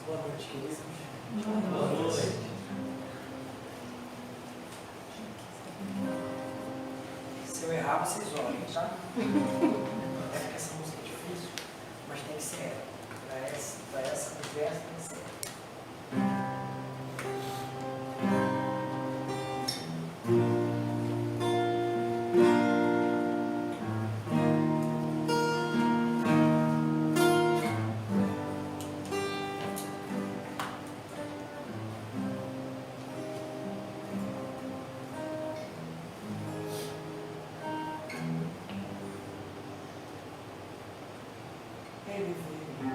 Boa noite, queridos. Boa noite. Se eu errar, vocês olhem, tá? É porque essa música é difícil, mas tem que ser ela. Para essa conversa tem que ser ela. Ele veio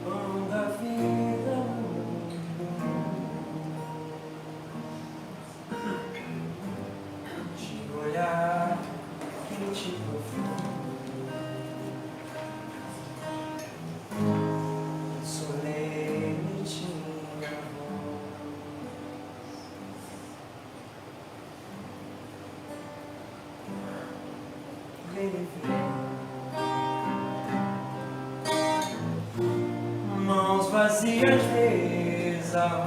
pão da vida de olhar quente e profundo, solene tinha voz. Ele veio, mãos vazias desarmadas,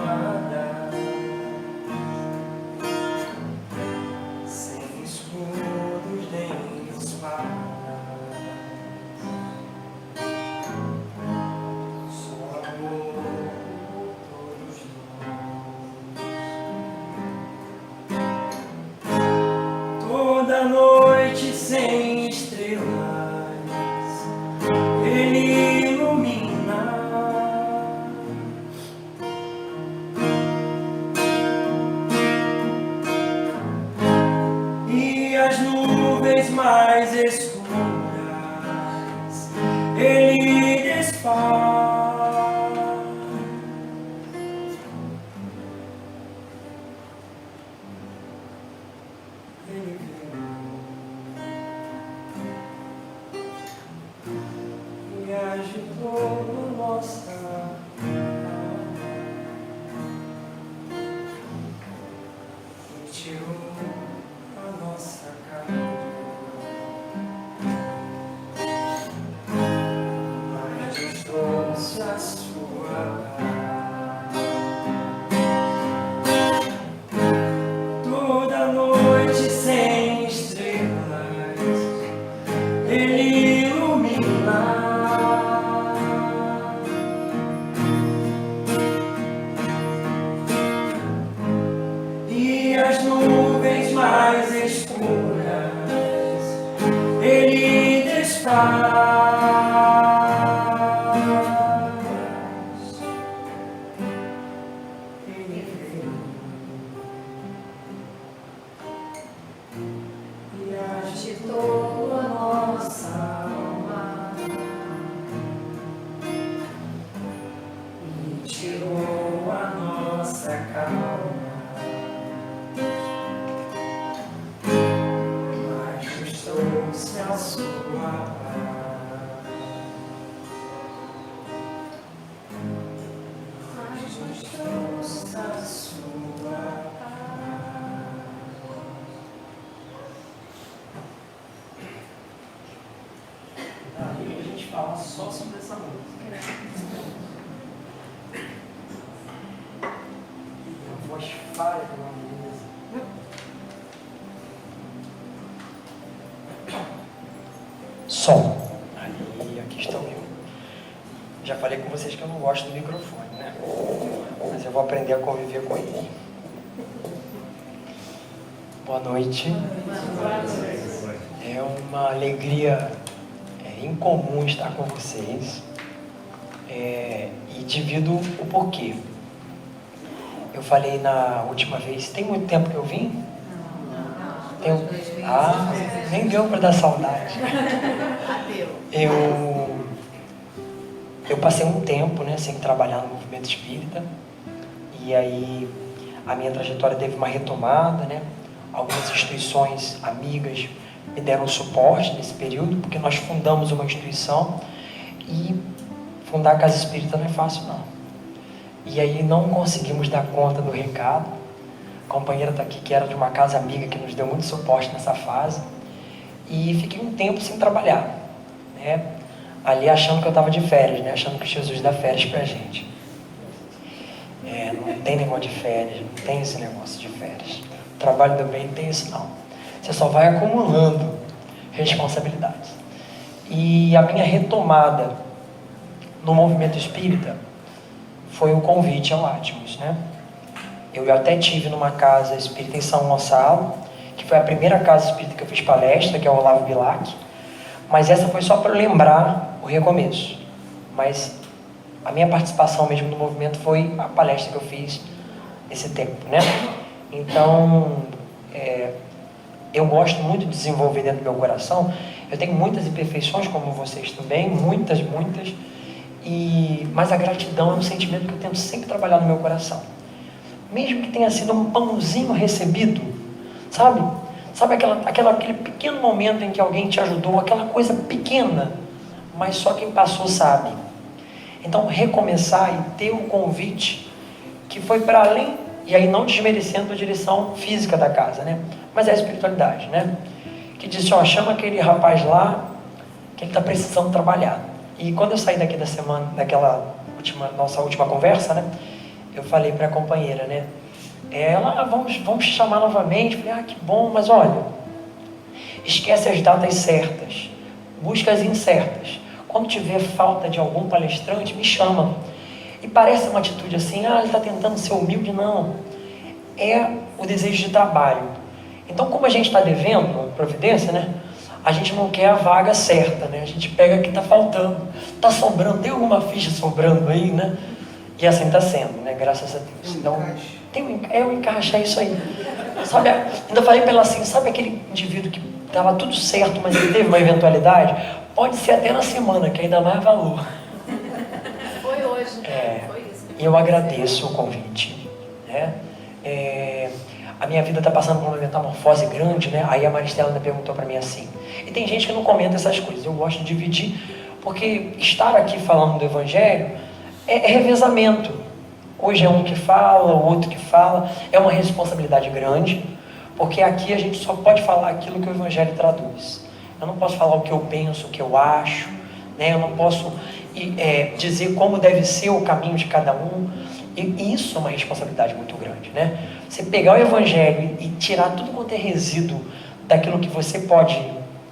sem escudos nem espadas, só amor por todos nós. Toda noite sem estrelas, Ele ilumina, e as nuvens mais escuras Ele desfaz. Ele veio e agitou nossa alma e tirou a nossa calma, mas nos trouxe a sua paz. Toda noite sem estrelas Ele ilumina, e as nuvens mais escuras Ele desfaz. Ele veio e agitou a nossa alma e tirou a nossa calma, mas nos trouxe a sua paz. Mas nos trouxe a sua paz. Daí a gente fala só sobre essa música. A voz falha pela mesa. Som. Aí, aqui estou eu. Já falei com vocês que eu não gosto do microfone, né? Mas eu vou aprender a conviver com ele. Boa noite. É uma alegria incomum estar com vocês. E divido o porquê. Eu falei na última vez, tem muito tempo que eu vim? Nem deu para dar saudade. Eu passei um tempo, né, sem trabalhar no movimento espírita, e aí a minha trajetória teve uma retomada, né? Algumas instituições amigas me deram suporte nesse período, porque nós fundamos uma instituição, e fundar a Casa Espírita não é fácil não. E aí não conseguimos dar conta do recado. A companheira está aqui, que era de uma casa amiga, que nos deu muito suporte nessa fase, e fiquei um tempo sem trabalhar, né? ali achando que eu estava de férias, né? Achando que Jesus dá férias pra gente. Não tem negócio de férias, não tem esse negócio de férias. O trabalho do bem não tem isso não. Você só vai acumulando responsabilidades. E a minha retomada no movimento espírita foi o convite ao Atmos, né? Eu até tive numa casa espírita em São Gonçalo, que foi a primeira casa espírita que eu fiz palestra, que é o Olavo Bilac, mas essa foi só para lembrar o recomeço. Mas a minha participação mesmo no movimento foi a palestra que eu fiz nesse tempo, né? Então, eu gosto muito de desenvolver dentro do meu coração. Eu tenho muitas imperfeições, como vocês também, muitas, mas a gratidão é um sentimento que eu tento sempre trabalhar no meu coração. Mesmo que tenha sido um pãozinho recebido, sabe? Sabe aquele pequeno momento em que alguém te ajudou, aquela coisa pequena, mas só quem passou sabe. Então, recomeçar e ter o convite que foi para além, e aí não desmerecendo a direção física da casa, né? Mas é a espiritualidade, né? Que disse, ó, chama aquele rapaz lá, que ele está precisando trabalhar. E quando eu saí daqui da semana, nossa última conversa, né? Eu falei para a companheira, né? Ela, vamos chamar novamente. Falei, que bom, mas olha, esquece as datas certas, busca as incertas. Quando tiver falta de algum palestrante, me chama. E parece uma atitude assim, ele está tentando ser humilde. Não, é o desejo de trabalho. Então, como a gente está devendo providência, né? A gente não quer a vaga certa, né? A gente pega o que está faltando, está sobrando, tem alguma ficha sobrando aí, né? E assim está sendo, né? Graças a Deus. Então, tem um encaixe, é isso aí. Sabe, ainda falei para ela assim, sabe aquele indivíduo que estava tudo certo, mas ele teve uma eventualidade? Pode ser até na semana, que ainda mais valor. Foi hoje, foi isso. E eu agradeço o convite, né? A minha vida está passando por uma metamorfose grande, né? Aí a Maristela ainda perguntou para mim assim, e tem gente que não comenta essas coisas, eu gosto de dividir, porque estar aqui falando do Evangelho é revezamento. Hoje é um que fala, o outro que fala, é uma responsabilidade grande, porque aqui a gente só pode falar aquilo que o Evangelho traduz. Eu não posso falar o que eu penso, o que eu acho, né? Eu não posso dizer como deve ser o caminho de cada um, e isso é uma responsabilidade muito grande, né? Você pegar o Evangelho e tirar tudo quanto é resíduo daquilo que você pode,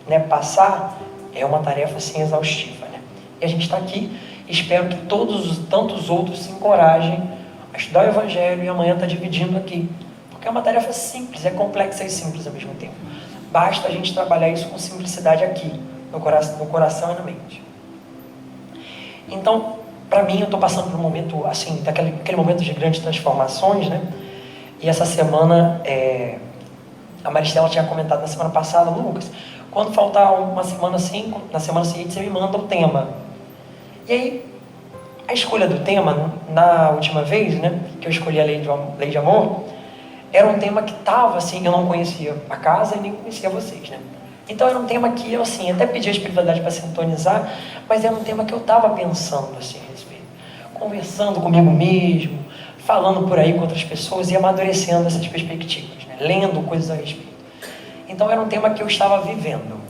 né, passar, é uma tarefa assim exaustiva, né? E a gente está aqui, espero que tantos outros se encorajem a estudar o Evangelho, e amanhã está dividindo aqui, porque é uma tarefa simples, é complexa e simples ao mesmo tempo. Basta a gente trabalhar isso com simplicidade aqui, no coração e na mente. Então, para mim, eu estou passando por um momento, assim, aquele momento de grandes transformações, né? E essa semana, a Maristela tinha comentado na semana passada, Lucas, quando faltar uma semana assim, na semana seguinte você me manda o tema. E aí, a escolha do tema, na última vez, né, que eu escolhi a Lei de Amor, era um tema que estava assim, eu não conhecia a casa e nem conhecia vocês, né? Então era um tema que eu, assim, até pedi a espiritualidade para sintonizar, mas era um tema que eu estava pensando, assim, a respeito. Conversando comigo mesmo, falando por aí com outras pessoas e amadurecendo essas perspectivas, né? Lendo coisas a respeito. Então era um tema que eu estava vivendo.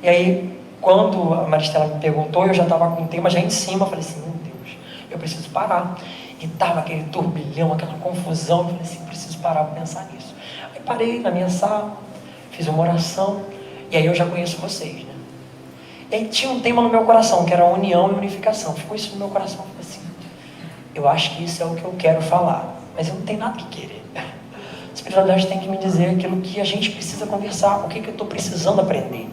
E aí, quando a Maristela me perguntou, eu já estava com o tema já em cima, eu falei assim, meu Deus, eu preciso parar. E estava aquele turbilhão, aquela confusão, eu falei assim, preciso parar para pensar nisso. Aí parei na minha sala, fiz uma oração, e aí eu já conheço vocês, né? E aí tinha um tema no meu coração, que era união e unificação. Ficou isso no meu coração, eu falei assim, eu acho que isso é o que eu quero falar, mas eu não tenho nada que querer. A espiritualidade tem que me dizer aquilo que a gente precisa conversar, o que eu estou precisando aprender.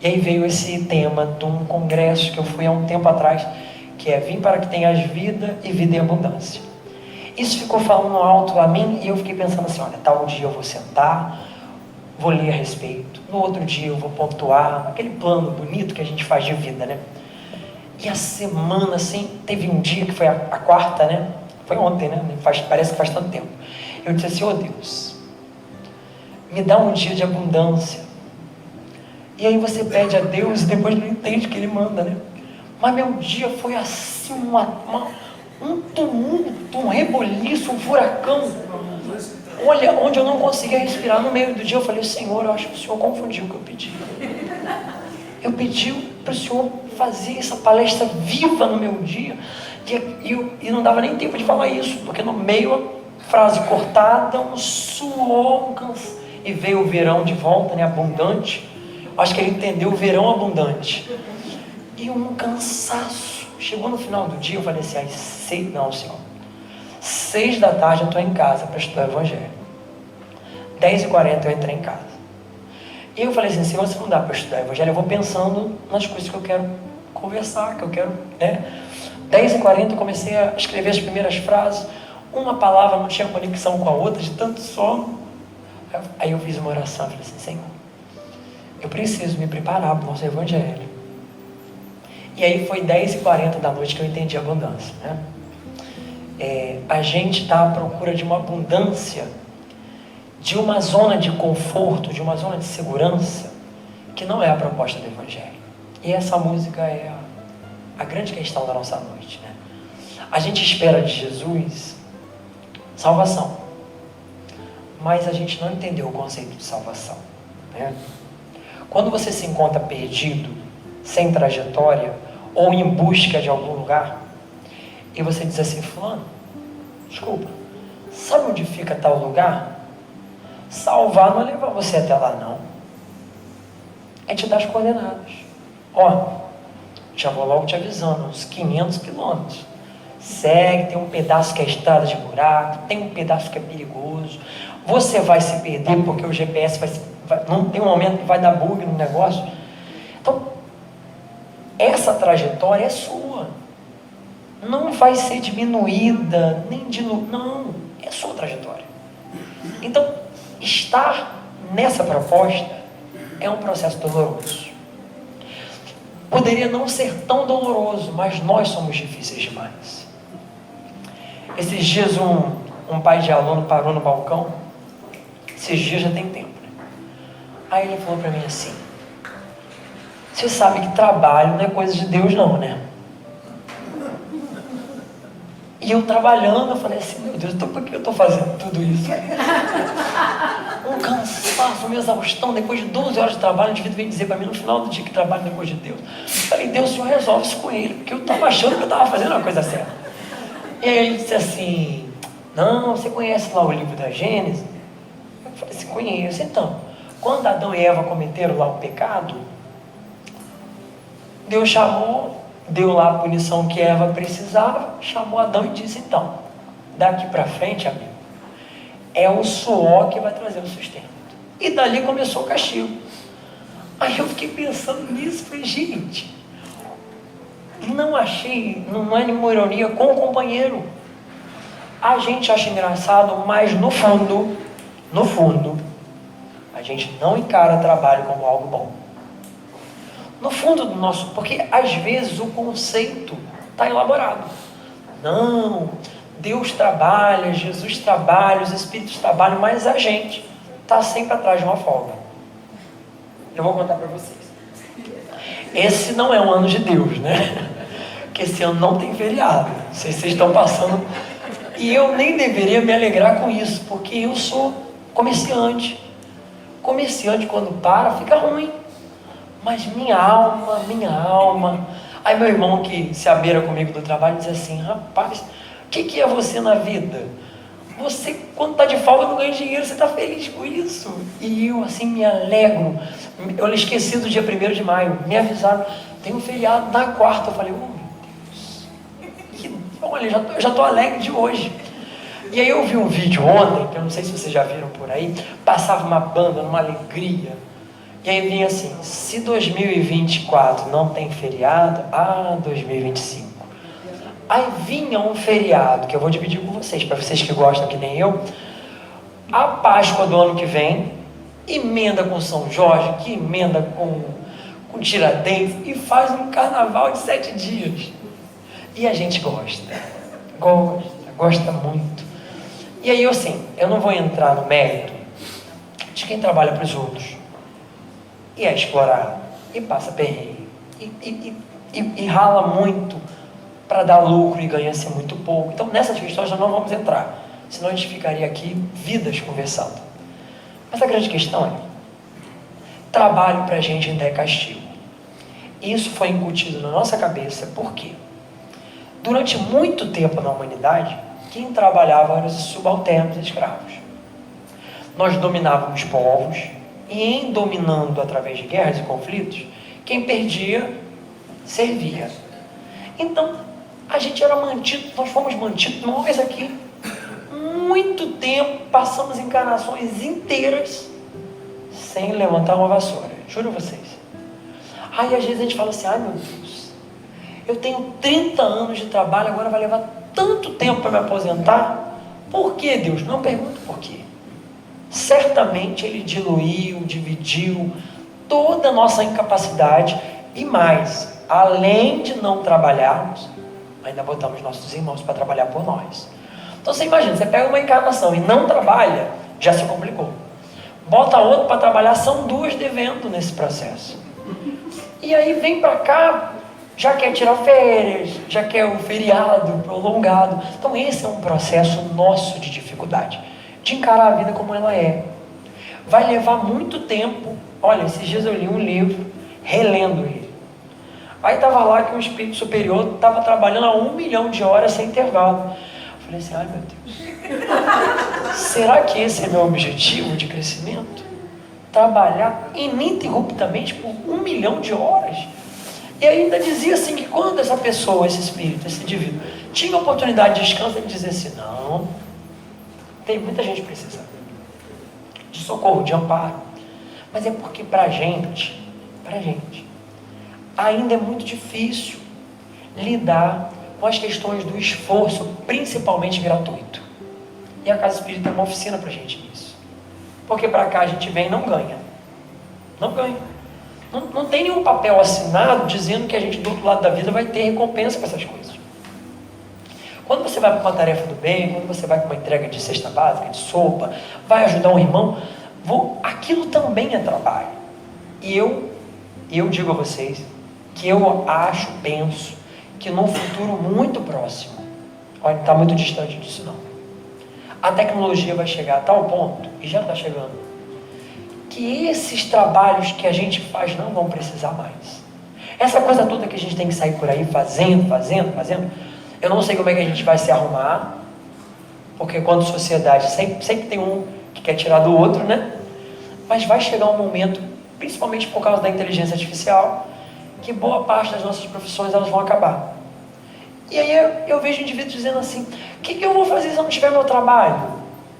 E aí veio esse tema de um congresso que eu fui há um tempo atrás, que é Vim para que tenhas vida e vida em abundância. Isso ficou falando alto a mim e eu fiquei pensando assim, olha, tal dia eu vou sentar, vou ler a respeito, no outro dia eu vou pontuar, aquele plano bonito que a gente faz de vida, né? E a semana, assim, teve um dia que foi a quarta, né? Foi ontem, né? Parece que faz tanto tempo. Eu disse assim, Deus, me dá um dia de abundância. E aí você pede a Deus e depois não entende o que Ele manda, né? Mas meu dia foi assim, um tumulto, um reboliço, um furacão. Olha, onde eu não conseguia respirar no meio do dia, eu falei, Senhor, eu acho que o Senhor confundiu o que eu pedi. eu pedi para o Senhor fazer essa palestra viva no meu dia, e não dava nem tempo de falar isso, porque no meio a frase cortada, um suor, um cansaço, e veio o verão de volta, né, abundante. Acho que ele entendeu o verão abundante. E um cansaço. Chegou no final do dia, eu falei assim, não, Senhor, 6 da tarde eu estou em casa para estudar o Evangelho. 10h40 eu entrei em casa. E eu falei assim, Senhor, se não dá para estudar o Evangelho, eu vou pensando nas coisas que eu quero conversar, que eu quero, né? 10h40 eu comecei a escrever as primeiras frases, uma palavra não tinha conexão com a outra, de tanto sono. Aí eu fiz uma oração, falei assim, Senhor, eu preciso me preparar para o nosso Evangelho. E aí foi 10h40 da noite que eu entendi a abundância, né? A gente está à procura de uma abundância, de uma zona de conforto, de uma zona de segurança, que não é a proposta do Evangelho. E essa música é a grande questão da nossa noite, né? A gente espera de Jesus salvação, mas a gente não entendeu o conceito de salvação, né? Quando você se encontra perdido, sem trajetória, ou em busca de algum lugar, e você diz assim, fulano, desculpa, sabe onde fica tal lugar? Salvar não é levar você até lá, não. É te dar as coordenadas. Ó, já vou logo te avisando, uns 500 quilômetros. Segue, tem um pedaço que é estrada de buraco, tem um pedaço que é perigoso. Você vai se perder porque o GPS não tem um momento que vai dar bug no negócio. Então, essa trajetória é sua. Não vai ser diminuída, nem diluída. Não, é sua trajetória. Então, estar nessa proposta é um processo doloroso. Poderia não ser tão doloroso, mas nós somos difíceis demais. Esses dias um pai de aluno parou no balcão. Esses dias já tem tempo, né? Aí ele falou para mim assim, você sabe que trabalho não é coisa de Deus não, né? E eu trabalhando, eu falei assim, meu Deus, por que eu estou fazendo tudo isso? Um cansaço, uma exaustão, depois de 12 horas de trabalho, o indivíduo veio dizer para mim no final do dia que trabalho depois de Deus. Eu falei, Deus, o Senhor resolve isso com ele, porque eu estava achando que eu estava fazendo a coisa certa. E aí ele disse assim, não, você conhece lá o livro da Gênesis? Eu falei assim, conheço. Então, quando Adão e Eva cometeram lá o pecado, Deus chamou, deu lá a punição que Eva precisava, chamou Adão e disse, então, daqui para frente, amigo, é o suor que vai trazer o sustento. E dali começou o castigo. Aí eu fiquei pensando nisso, falei, gente, não é nenhuma ironia com o companheiro. A gente acha engraçado, mas no fundo, a gente não encara trabalho como algo bom. No fundo do nosso, porque às vezes o conceito está elaborado. Não, Deus trabalha, Jesus trabalha, os Espíritos trabalham, mas a gente está sempre atrás de uma folga. Eu vou contar para vocês. Esse não é um ano de Deus, né? Porque esse ano não tem feriado. Não sei se vocês estão passando. E eu nem deveria me alegrar com isso, porque eu sou comerciante. Comerciante, quando para, fica ruim. Mas minha alma. Aí meu irmão que se abeira comigo do trabalho diz assim, rapaz, o que é você na vida? Você, quando está de folga, não ganha dinheiro, você está feliz com isso. E eu assim me alegro. Eu esqueci do dia 1º de maio, me avisaram, tem um feriado na quarta. Eu falei, oh meu Deus, olha, eu já estou alegre de hoje. E aí eu vi um vídeo ontem, que eu não sei se vocês já viram por aí, passava uma banda numa alegria. E aí vinha assim, se 2024 não tem feriado, 2025. Aí vinha um feriado, que eu vou dividir com vocês, para vocês que gostam que nem eu, a Páscoa do ano que vem, emenda com São Jorge, que emenda com Tiradentes, e faz um carnaval de 7 dias. E a gente gosta muito. E aí eu não vou entrar no mérito de quem trabalha para os outros. E é explorado, e passa perrengue, e rala muito para dar lucro e ganha-se muito pouco. Então nessas questões nós não vamos entrar, senão a gente ficaria aqui vidas conversando. Mas a grande questão é, trabalho para a gente ainda é castigo. isso foi incutido na nossa cabeça, por quê? Durante muito tempo na humanidade, quem trabalhava eram os subalternos e escravos. Nós dominávamos povos, e em dominando através de guerras e conflitos, quem perdia, servia. Então, a gente era mantido, nós fomos mantidos, nós aqui, muito tempo, passamos encarnações inteiras, sem levantar uma vassoura, juro a vocês. Aí às vezes a gente fala assim, ai meu Deus, eu tenho 30 anos de trabalho, agora vai levar tanto tempo para me aposentar, por que Deus? Não pergunto por quê. Certamente Ele diluiu, dividiu toda a nossa incapacidade e mais, além de não trabalharmos, ainda botamos nossos irmãos para trabalhar por nós. Então você imagina, você pega uma encarnação e não trabalha, já se complicou. Bota outro para trabalhar, são duas devendo nesse processo. E aí vem para cá, já quer tirar férias, já quer o feriado prolongado. Então esse é um processo nosso de dificuldade, de encarar a vida como ela é. Vai levar muito tempo. Olha, esses dias eu li um livro, relendo ele. Aí estava lá que um espírito superior estava trabalhando a 1 milhão de horas sem intervalo. Eu falei assim, ai meu Deus, será que esse é meu objetivo de crescimento? Trabalhar ininterruptamente por 1 milhão de horas? E ainda dizia assim que quando essa pessoa, esse espírito, esse indivíduo, tinha oportunidade de descanso, ele dizia assim, não, tem muita gente precisando de socorro, de amparo. Mas é porque pra gente, ainda é muito difícil lidar com as questões do esforço, principalmente gratuito. E a Casa Espírita é uma oficina pra gente nisso. Porque pra cá a gente vem e não ganha. Não ganha. Não tem nenhum papel assinado dizendo que a gente do outro lado da vida vai ter recompensa para essas coisas. Quando você vai para uma tarefa do bem, quando você vai para uma entrega de cesta básica, de sopa, vai ajudar um irmão, aquilo também é trabalho. E eu digo a vocês que eu acho, penso, que num futuro muito próximo, olha, não está muito distante disso não, a tecnologia vai chegar a tal ponto, e já está chegando, que esses trabalhos que a gente faz não vão precisar mais. Essa coisa toda que a gente tem que sair por aí fazendo, eu não sei como é que a gente vai se arrumar, porque quando sociedade, sempre tem um que quer tirar do outro, né? Mas vai chegar um momento, principalmente por causa da inteligência artificial, que boa parte das nossas profissões elas vão acabar. E aí eu vejo indivíduos dizendo assim, o que eu vou fazer se eu não tiver meu trabalho?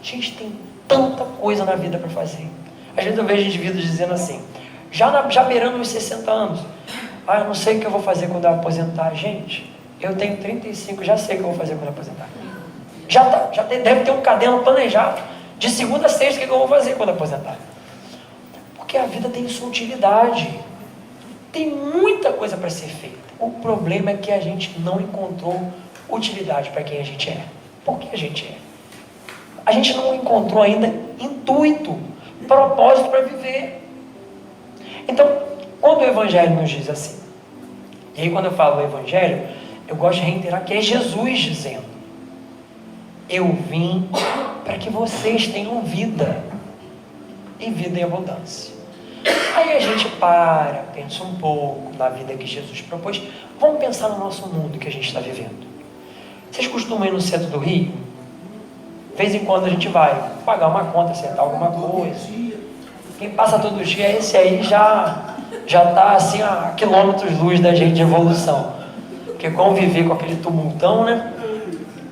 Gente, tem tanta coisa na vida para fazer. Às vezes eu vejo indivíduos dizendo assim, já beirando os 60 anos, eu não sei o que eu vou fazer quando eu aposentar. Gente, eu tenho 35, já sei o que eu vou fazer quando eu aposentar. Deve ter um caderno planejado, de segunda a sexta, o que eu vou fazer quando eu aposentar. Porque a vida tem sua utilidade. Tem muita coisa para ser feita. O problema é que a gente não encontrou utilidade para quem a gente é. Por que a gente é? A gente não encontrou ainda intuito, propósito para viver. Então, quando o Evangelho nos diz assim, e aí quando eu falo o Evangelho, eu gosto de reiterar que é Jesus dizendo, eu vim para que vocês tenham vida, e vida em abundância. Aí a gente pensa um pouco na vida que Jesus propôs, vamos pensar no nosso mundo que a gente está vivendo. Vocês costumam ir no centro do Rio? De vez em quando a gente vai pagar uma conta, acertar alguma coisa. Quem passa todo dia, esse aí já está assim a quilômetros-luz da gente de evolução. Porque conviver com aquele tumultão, né?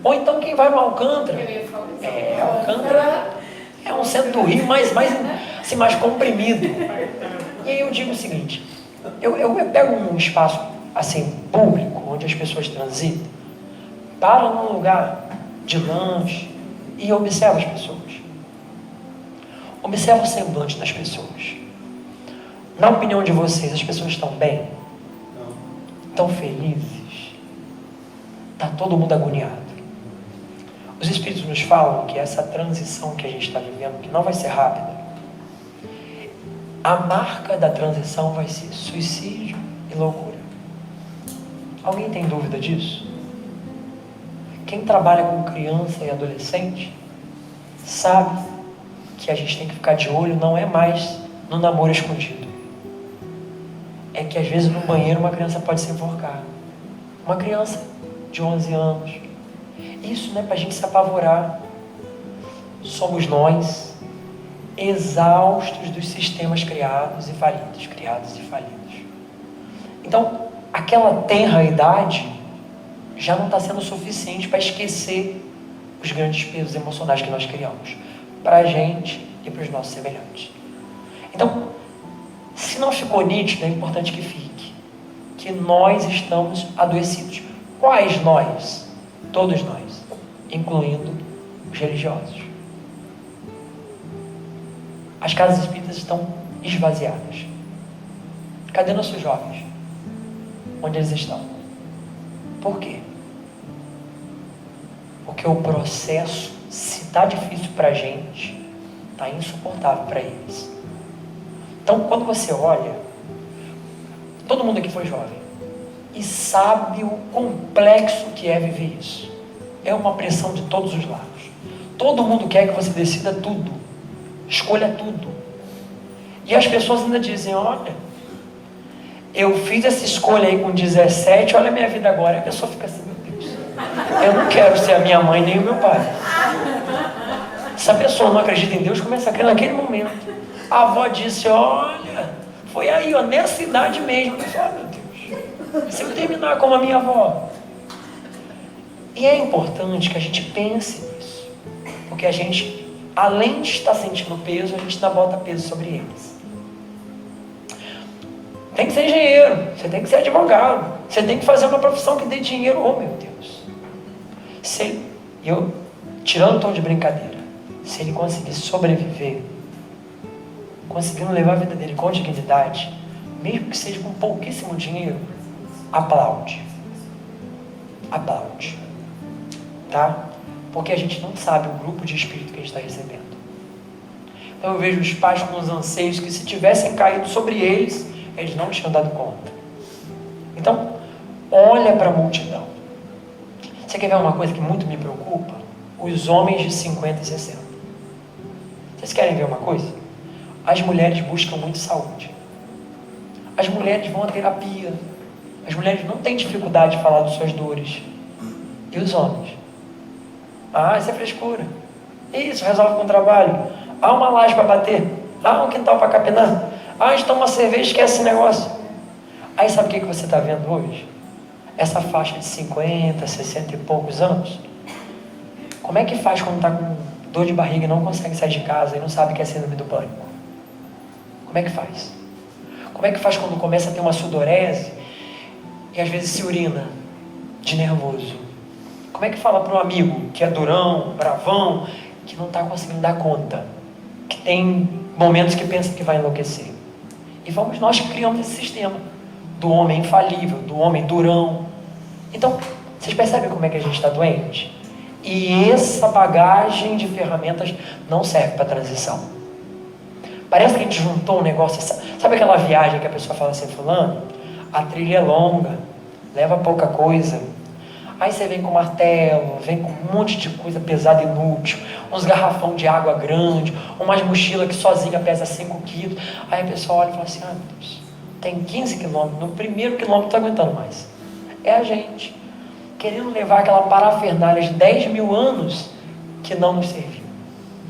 Ou então quem vai no Alcântara. Alcântara é um centro do Rio mais comprimido. E aí eu digo o seguinte, eu pego um espaço assim, público, onde as pessoas transitam, para num lugar de lanche e observo as pessoas. Observa o semblante das pessoas. Na opinião de vocês, as pessoas estão bem? Estão felizes? Está todo mundo agoniado? Os Espíritos nos falam que essa transição que a gente está vivendo, que não vai ser rápida, a marca da transição vai ser suicídio e loucura. Alguém tem dúvida disso? Quem trabalha com criança e adolescente sabe que a gente tem que ficar de olho, não é mais no namoro escondido. é que às vezes no banheiro uma criança pode se enforcar. Uma criança de 11 anos. Isso não é para a gente se apavorar. Somos nós, exaustos dos sistemas criados e falidos. Então, aquela tenra idade já não está sendo suficiente para esquecer os grandes pesos emocionais que nós criamos para a gente e para os nossos semelhantes. Então, se não ficou nítido, é importante que fique, que nós estamos adoecidos. Quais nós? Todos nós, incluindo os religiosos. As casas espíritas estão esvaziadas. Cadê nossos jovens? Onde eles estão? Por quê? Porque o processo, se está difícil para a gente, está insuportável para eles. Então, quando você olha, todo mundo aqui foi jovem e sabe o complexo que é viver isso. É uma pressão de todos os lados. Todo mundo quer que você decida tudo, escolha tudo. E as pessoas ainda dizem, olha, eu fiz essa escolha aí com 17, olha a minha vida agora. E a pessoa fica assim, meu Deus, eu não quero ser a minha mãe nem o meu pai. Se a pessoa não acredita em Deus, começa a crer naquele momento. A avó disse, olha, foi aí, ó, nessa idade mesmo. Eu disse, oh, meu Deus, se eu terminar como a minha avó. E é importante que a gente pense nisso. Porque a gente, além de estar sentindo peso, a gente ainda bota peso sobre eles. Tem que ser engenheiro, você tem que ser advogado, você tem que fazer uma profissão que dê dinheiro. Oh, meu Deus. Tirando o tom de brincadeira, se ele conseguir sobreviver, conseguindo levar a vida dele com dignidade, mesmo que seja com pouquíssimo dinheiro, aplaude. Aplaude. Tá? Porque a gente não sabe o grupo de espírito que a gente está recebendo. Então eu vejo os pais com os anseios que, se tivessem caído sobre eles, eles não tinham dado conta. Então, olha para a multidão. Você quer ver uma coisa que muito me preocupa? Os homens de 50 e 60. Vocês querem ver uma coisa? As mulheres buscam muito saúde. As mulheres vão à terapia. As mulheres não têm dificuldade de falar das suas dores. E os homens? Ah, isso é frescura. Isso, resolve com o trabalho. Ah, uma laje para bater. Ah, um quintal para capinar. Ah, a gente toma uma cerveja e esquece esse negócio. Aí sabe o que você está vendo hoje? Essa faixa de 50, 60 e poucos anos. Como é que faz quando está com dor de barriga e não consegue sair de casa e não sabe que é síndrome do pânico? Como é que faz? Como é que faz quando começa a ter uma sudorese e às vezes se urina de nervoso? Como é que fala para um amigo que é durão, bravão, que não está conseguindo dar conta, que tem momentos que pensa que vai enlouquecer? E vamos nós que criamos esse sistema do homem infalível, do homem durão. Então, vocês percebem como é que a gente está doente? E essa bagagem de ferramentas não serve para transição. Parece que a gente juntou um negócio. Sabe aquela viagem que a pessoa fala assim, fulano, a trilha é longa, leva pouca coisa. Aí você vem com martelo, vem com um monte de coisa pesada e inútil, uns garrafão de água grande, umas mochilas que sozinha pesa 5 quilos. Aí a pessoa olha e fala assim, ah, meu Deus, tem 15 quilômetros, no primeiro quilômetro não está aguentando mais. É a gente querendo levar aquela parafernália de 10 mil anos que não nos serviu.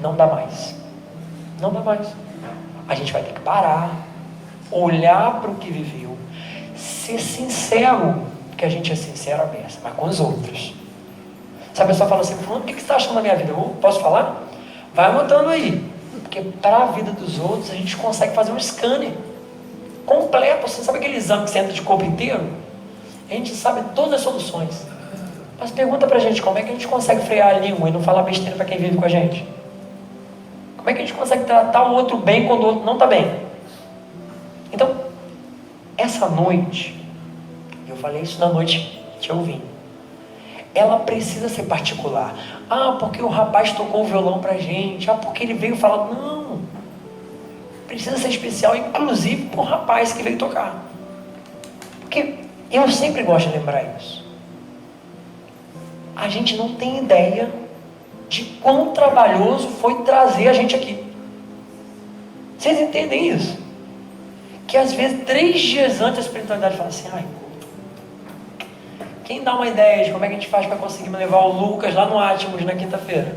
Não dá mais. Não dá mais. A gente vai ter que parar, olhar para o que viveu, ser sincero, porque a gente é sincero à beça, mas com os outros. Se a pessoa fala assim, fulano, o que você está achando da minha vida? Eu posso falar? Vai anotando aí. Porque para a vida dos outros, a gente consegue fazer um scanner completo. Você sabe aquele exame que você entra de corpo inteiro? A gente sabe todas as soluções. Mas pergunta pra gente, como é que a gente consegue frear a língua e não falar besteira para quem vive com a gente? Como é que a gente consegue tratar o outro bem quando o outro não está bem? Então, essa noite, eu falei isso na noite que eu vim, ela precisa ser particular. Ah, porque o rapaz tocou o violão pra gente. Ah, porque ele veio falar. Não. Precisa ser especial, inclusive para o rapaz que veio tocar. Porque eu sempre gosto de lembrar isso. A gente não tem ideia de quão trabalhoso foi trazer a gente aqui. Vocês entendem isso? que às vezes 3 dias antes a espiritualidade fala assim, ai, quem dá uma ideia de como é que a gente faz para conseguir levar o Lucas lá no Atmos na quinta-feira?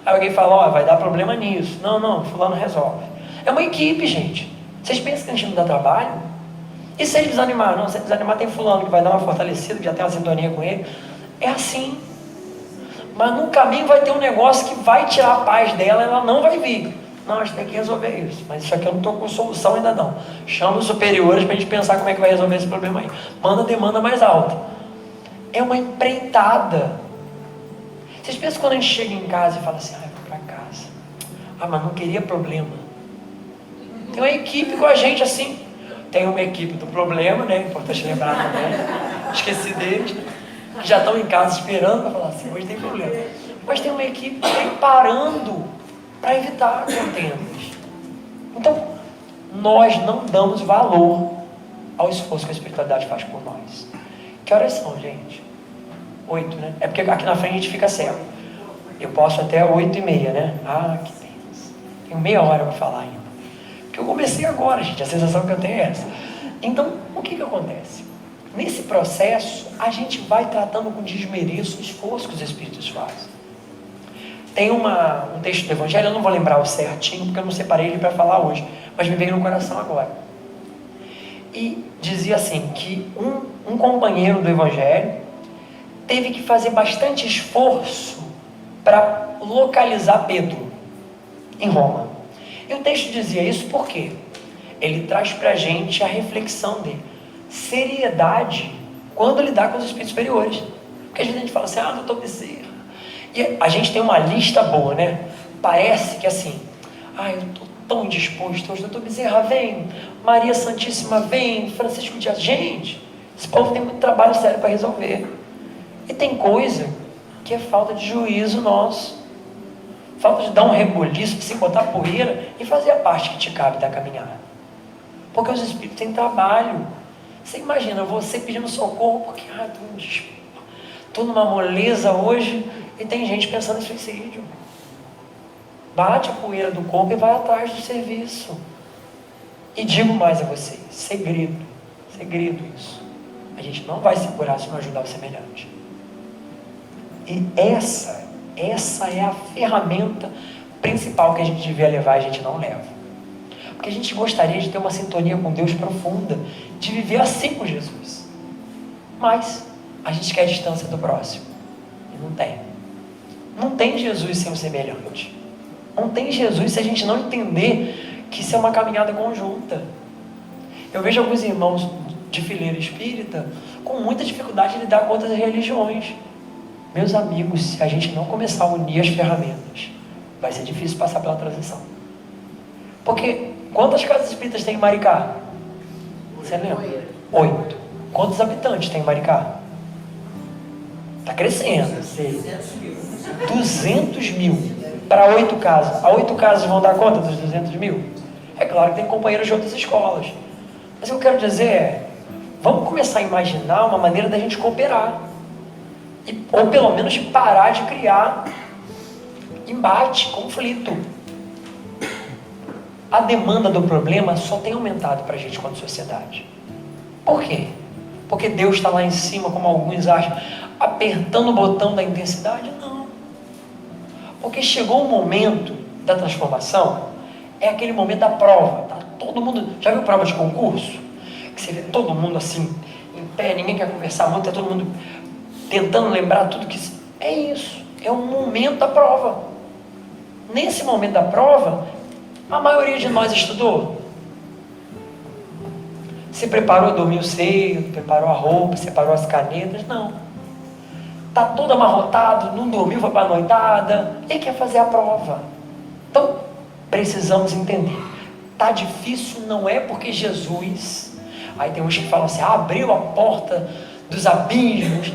Aí alguém fala, ó, vai dar problema nisso. Não, fulano resolve. É uma equipe, gente. Vocês pensam que a gente não dá trabalho? E se ele desanimar? Não, se ele desanimar tem fulano que vai dar uma fortalecida, que já tem uma sintonia com ele. É assim. Mas no caminho vai ter um negócio que vai tirar a paz dela, ela não vai vir. Não, a gente tem que resolver isso. Mas isso aqui eu não estou com solução ainda não. Chama os superiores para a gente pensar como é que vai resolver esse problema aí. Manda demanda mais alta. É uma empreitada. Vocês pensam quando a gente chega em casa e fala assim, vou para casa. Mas não queria problema. Tem uma equipe com a gente assim. Tem uma equipe do problema, né? Importante lembrar também. Esqueci deles, né? Que já estão em casa esperando para falar assim, hoje tem problema. Mas tem uma equipe preparando para evitar contendas. Então, nós não damos valor ao esforço que a espiritualidade faz por nós. Que horas são, gente? 8, né? É porque aqui na frente a gente fica cego. Eu posso até 8h30, né? Que Deus. Tenho meia hora para falar ainda. Porque eu comecei agora, gente. A sensação que eu tenho é essa. Então, o que acontece? Nesse processo, a gente vai tratando com desmereço o esforço que os Espíritos fazem. Tem um texto do Evangelho, eu não vou lembrar o certinho, porque eu não separei ele para falar hoje, mas me veio no coração agora. E dizia assim, que um companheiro do Evangelho teve que fazer bastante esforço para localizar Pedro em Roma. E o texto dizia isso porque ele traz para a gente a reflexão de seriedade quando lidar com os espíritos superiores. Porque às vezes a gente fala assim, doutor Bezerra. E a gente tem uma lista boa, né? Parece que assim, eu estou tão disposto hoje, doutor Bezerra vem, Maria Santíssima vem, Francisco de Assis. Gente, esse povo tem muito trabalho sério para resolver. E tem coisa que é falta de juízo nosso. Falta de dar um reboliço, de se botar poeira e fazer a parte que te cabe da caminhada. Porque os espíritos têm trabalho. Você imagina, você pedindo socorro, porque estou numa moleza hoje e tem gente pensando em suicídio. Bate a poeira do corpo e vai atrás do serviço. E digo mais a vocês, segredo isso. A gente não vai se curar se não ajudar o semelhante. E essa é a ferramenta principal que a gente devia levar e a gente não leva. Porque a gente gostaria de ter uma sintonia com Deus profunda, de viver assim com Jesus. Mas a gente quer a distância do próximo. E não tem. Não tem Jesus sem o semelhante. Não tem Jesus se a gente não entender que isso é uma caminhada conjunta. Eu vejo alguns irmãos de fileira espírita com muita dificuldade de lidar com outras religiões. Meus amigos, se a gente não começar a unir as ferramentas, vai ser difícil passar pela transição. Porque quantas casas espíritas tem em Maricá? Você lembra? 8. Quantos habitantes tem em Maricá? Está crescendo. 200 mil. Para 8 casas. A 8 casas vão dar conta dos 200 mil? É claro que tem companheiros de outras escolas. Mas o que eu quero dizer é, vamos começar a imaginar uma maneira da gente cooperar. Ou pelo menos de parar de criar embate, conflito. A demanda do problema só tem aumentado para a gente quanto sociedade. Por quê? Porque Deus está lá em cima, como alguns acham, apertando o botão da intensidade? Não. Porque chegou o momento da transformação, é aquele momento da prova. Tá todo mundo, já viu prova de concurso? Que você vê todo mundo assim, em pé, ninguém quer conversar muito, tá todo mundo tentando lembrar tudo que... É isso, é o momento da prova. Nesse momento da prova, a maioria de nós estudou. Se preparou, dormiu cedo, preparou a roupa, separou as canetas, não. Está todo amarrotado, não dormiu, foi para a noitada, e quer fazer a prova. Então, precisamos entender. Está difícil não é porque Jesus... Aí tem uns que falam assim, abriu a porta dos abismos.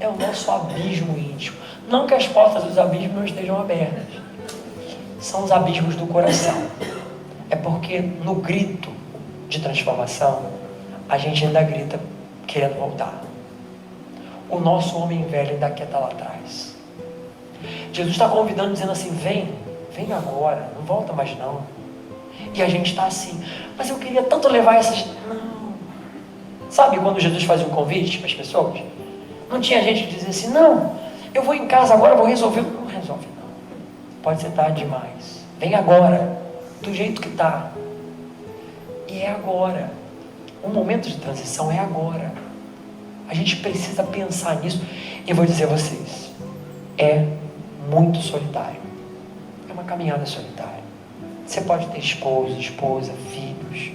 É o nosso abismo íntimo. Não que as portas dos abismos não estejam abertas. São os abismos do coração. É porque no grito de transformação, a gente ainda grita querendo voltar. O nosso homem velho ainda quer estar lá atrás. Jesus está convidando, dizendo assim, vem agora, não volta mais não. E a gente está assim, mas eu queria tanto levar essas... Não. Sabe quando Jesus fazia um convite para as pessoas? Não tinha gente que dizia assim, não, eu vou em casa agora, vou resolver. Não resolve não. Pode ser tarde demais. Vem agora, do jeito que está. E é agora. O momento de transição é agora. A gente precisa pensar nisso. E vou dizer a vocês, é muito solitário. É uma caminhada solitária. Você pode ter esposo, esposa, filhos.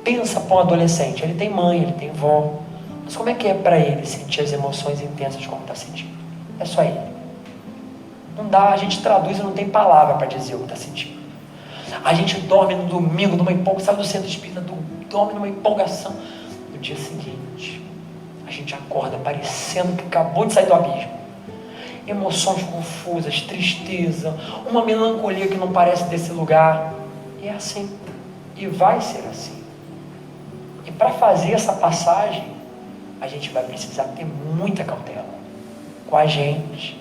Pensa para um adolescente, ele tem mãe, ele tem vó. Mas como é que é para ele sentir as emoções intensas como está sentindo? É só ele. Não dá, a gente traduz e não tem palavra para dizer o que está sentindo. A gente dorme no domingo numa empolgação, sai do centro espírita, dorme numa empolgação. No dia seguinte, a gente acorda parecendo que acabou de sair do abismo. Emoções confusas, tristeza, uma melancolia que não parece desse lugar. E é assim. E vai ser assim. E para fazer essa passagem, a gente vai precisar ter muita cautela com a gente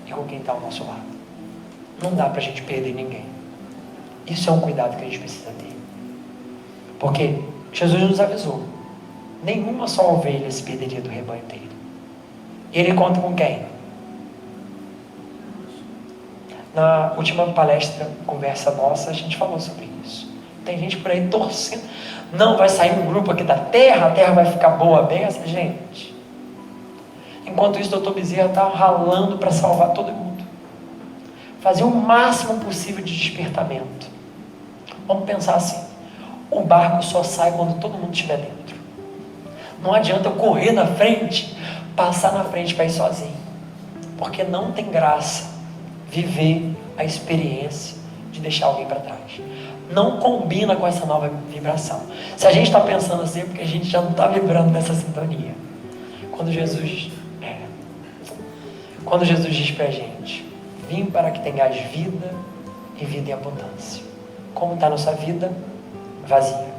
e com quem está ao nosso lado. Não dá para a gente perder ninguém. Isso é um cuidado que a gente precisa ter. Porque Jesus nos avisou. Nenhuma só ovelha se perderia do rebanho dele. E ele conta com quem? Na última palestra, conversa nossa, a gente falou sobre isso. Tem gente por aí torcendo. Não, vai sair um grupo aqui da terra, a terra vai ficar boa, benção. Gente, enquanto isso, o Dr. Bezerra está ralando para salvar todo mundo. Fazer o máximo possível de despertamento. Vamos pensar assim, o barco só sai quando todo mundo estiver dentro. Não adianta eu correr na frente, passar na frente para ir sozinho. Porque não tem graça viver a experiência de deixar alguém para trás. Não combina com essa nova vibração. Se a gente está pensando assim, é porque a gente já não está vibrando nessa sintonia. Quando Jesus diz para a gente, vim para que tenhas vida e vida em abundância. Como está a nossa vida? Vazia.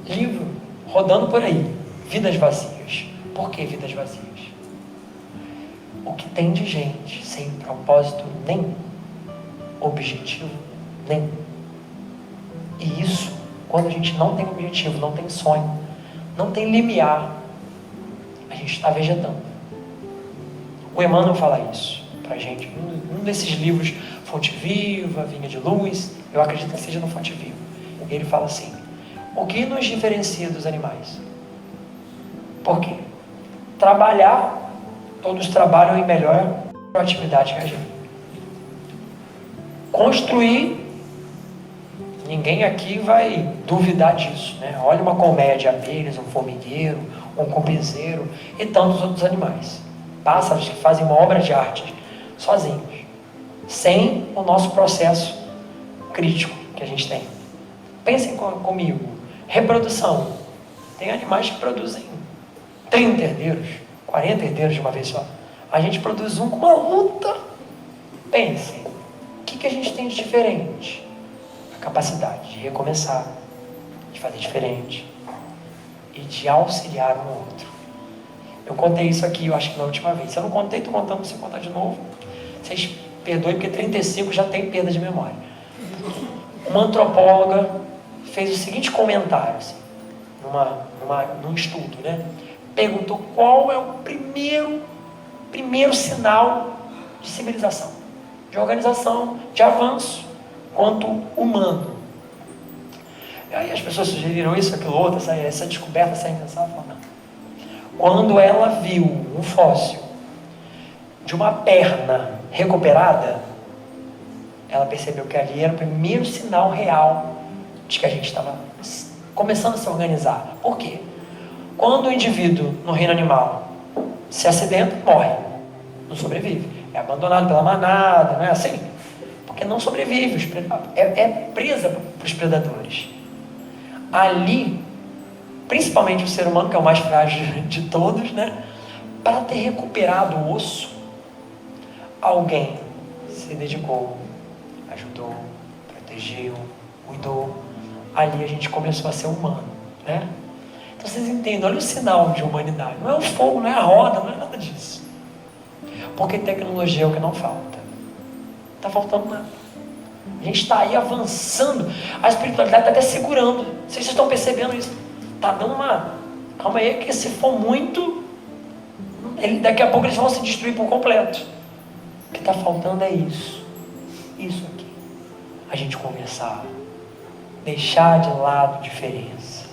Livro, rodando por aí. Vidas vazias. Por que vidas vazias? O que tem de gente sem propósito nenhum, objetivo nenhum. E isso, quando a gente não tem objetivo, não tem sonho, não tem limiar, a gente está vegetando. O Emmanuel fala isso pra gente. Um desses livros, Fonte Viva, Vinha de Luz, eu acredito que seja no Fonte Viva. Ele fala assim, o que nos diferencia dos animais? Por quê? Trabalhar, todos trabalham em melhor atividade que a gente. Construir, ninguém aqui vai duvidar disso, né? Olha uma colmeia de abelhas, um formigueiro, um cupizeiro e tantos outros animais. Pássaros que fazem uma obra de arte sozinhos, sem o nosso processo crítico que a gente tem. Pensem comigo, reprodução. Tem animais que produzem 30 herdeiros, 40 herdeiros de uma vez só. A gente produz um com uma luta. Pensem, o que a gente tem de diferente? A capacidade de recomeçar, de fazer diferente e de auxiliar um outro. Eu contei isso aqui, eu acho que na última vez. Se eu não contei, estou contando, se eu contar de novo. Vocês perdoem, porque 35 já tem perda de memória. Uma antropóloga fez o seguinte comentário, assim, num estudo, né? Perguntou qual é o primeiro sinal de civilização, de organização, de avanço, quanto humano. E aí as pessoas sugeriram isso, aquilo, outro, essa descoberta, essa invenção, falaram, não. Quando ela viu um fóssil de uma perna recuperada, ela percebeu que ali era o primeiro sinal real de que a gente estava começando a se organizar. Por quê? Quando o indivíduo no reino animal se acidenta, morre, não sobrevive, é abandonado pela manada, não é assim? Porque não sobrevive, é presa para os predadores. Ali, principalmente o ser humano, que é o mais frágil de todos, né? Para ter recuperado o osso, alguém se dedicou, ajudou, protegeu, cuidou. Ali a gente começou a ser humano, né? Então vocês entendem, olha o sinal de humanidade. Não é o fogo, não é a roda, não é nada disso. Porque tecnologia é o que não falta. Não está faltando nada. A gente está aí avançando. A espiritualidade está até segurando. Vocês estão percebendo isso? Está dando uma... Calma aí, que se for muito, daqui a pouco eles vão se destruir por completo. O que está faltando é isso. Isso aqui. A gente conversar. Deixar de lado diferenças.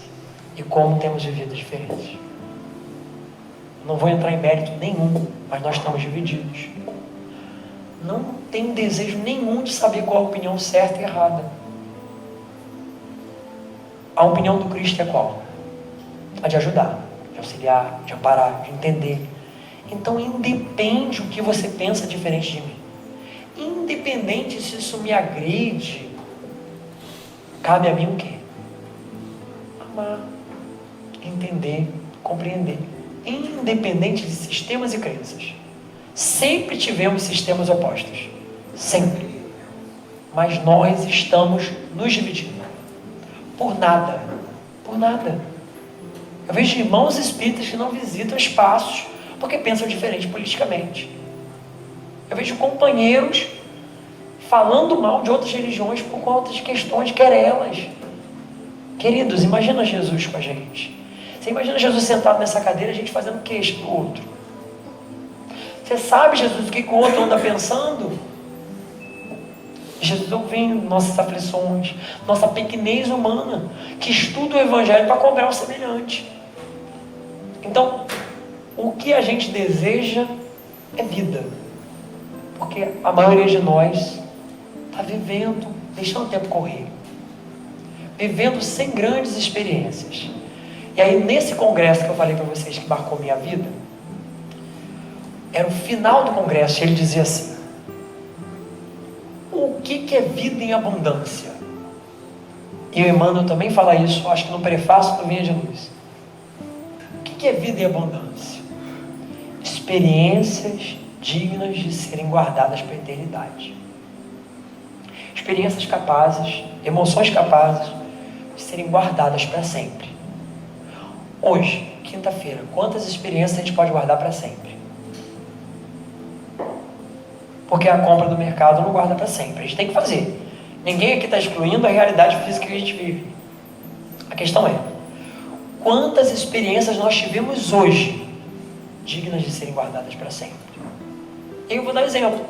E como temos vivido diferentes. Não vou entrar em mérito nenhum, mas nós estamos divididos. Não tenho desejo nenhum de saber qual a opinião certa e errada. A opinião do Cristo é qual? A de ajudar, de auxiliar, de amparar, de entender. Então, independe o que você pensa diferente de mim. Independente se isso me agride, cabe a mim o quê? Amar, entender, compreender. Independente de sistemas e crenças. Sempre tivemos sistemas opostos. Sempre. Mas nós estamos nos dividindo. Por nada. Por nada. Eu vejo irmãos espíritas que não visitam espaços porque pensam diferente politicamente. Eu vejo companheiros falando mal de outras religiões por conta de questões querelas. Queridos, imagina Jesus com a gente. Você imagina Jesus sentado nessa cadeira, a gente fazendo queixa do outro. Você sabe, Jesus, o que o outro anda pensando? Jesus ouvindo nossas aflições, nossa pequenez humana, que estuda o Evangelho para cobrar o semelhante. Então, o que a gente deseja é vida. Porque a maioria de nós está vivendo, deixando o tempo correr. Vivendo sem grandes experiências. E aí, nesse congresso que eu falei para vocês, que marcou minha vida, era o final do congresso, e ele dizia assim: o que é vida em abundância? E o Emmanuel também fala isso, acho que no prefácio do Vinha de Luz. O que é vida em abundância? Experiências dignas de serem guardadas para a eternidade. Experiências capazes, emoções capazes de serem guardadas para sempre. Hoje, quinta-feira, quantas experiências a gente pode guardar para sempre? Porque a compra do mercado não guarda para sempre. A gente tem que fazer. Ninguém aqui está excluindo a realidade física que a gente vive. A questão é: quantas experiências nós tivemos hoje dignas de serem guardadas para sempre? Eu vou dar um exemplo.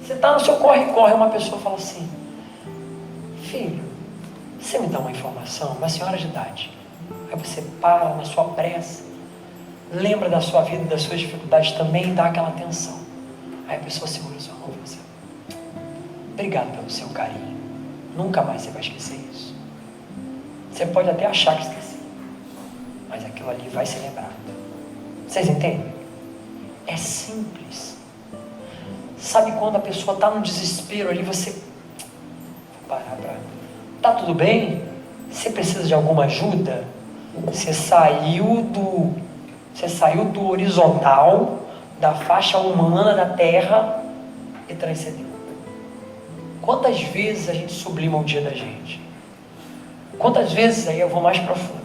Você está no seu corre-corre, uma pessoa fala assim: filho, você me dá uma informação, uma senhora de idade. Aí você para na sua pressa, lembra da sua vida, das suas dificuldades também e dá aquela atenção. Aí a pessoa segura sua mão e fala assim: obrigado pelo seu carinho. Nunca mais você vai esquecer isso. Você pode até achar que esqueceu, mas aquilo ali vai ser lembrado. Vocês entendem? É simples. Sabe quando a pessoa está no desespero ali, você... Vou parar para... Tá tudo bem? Você precisa de alguma ajuda? Você saiu do horizontal, da faixa humana da Terra e transcendeu. Quantas vezes a gente sublima o dia da gente? Quantas vezes, aí eu vou mais profundo,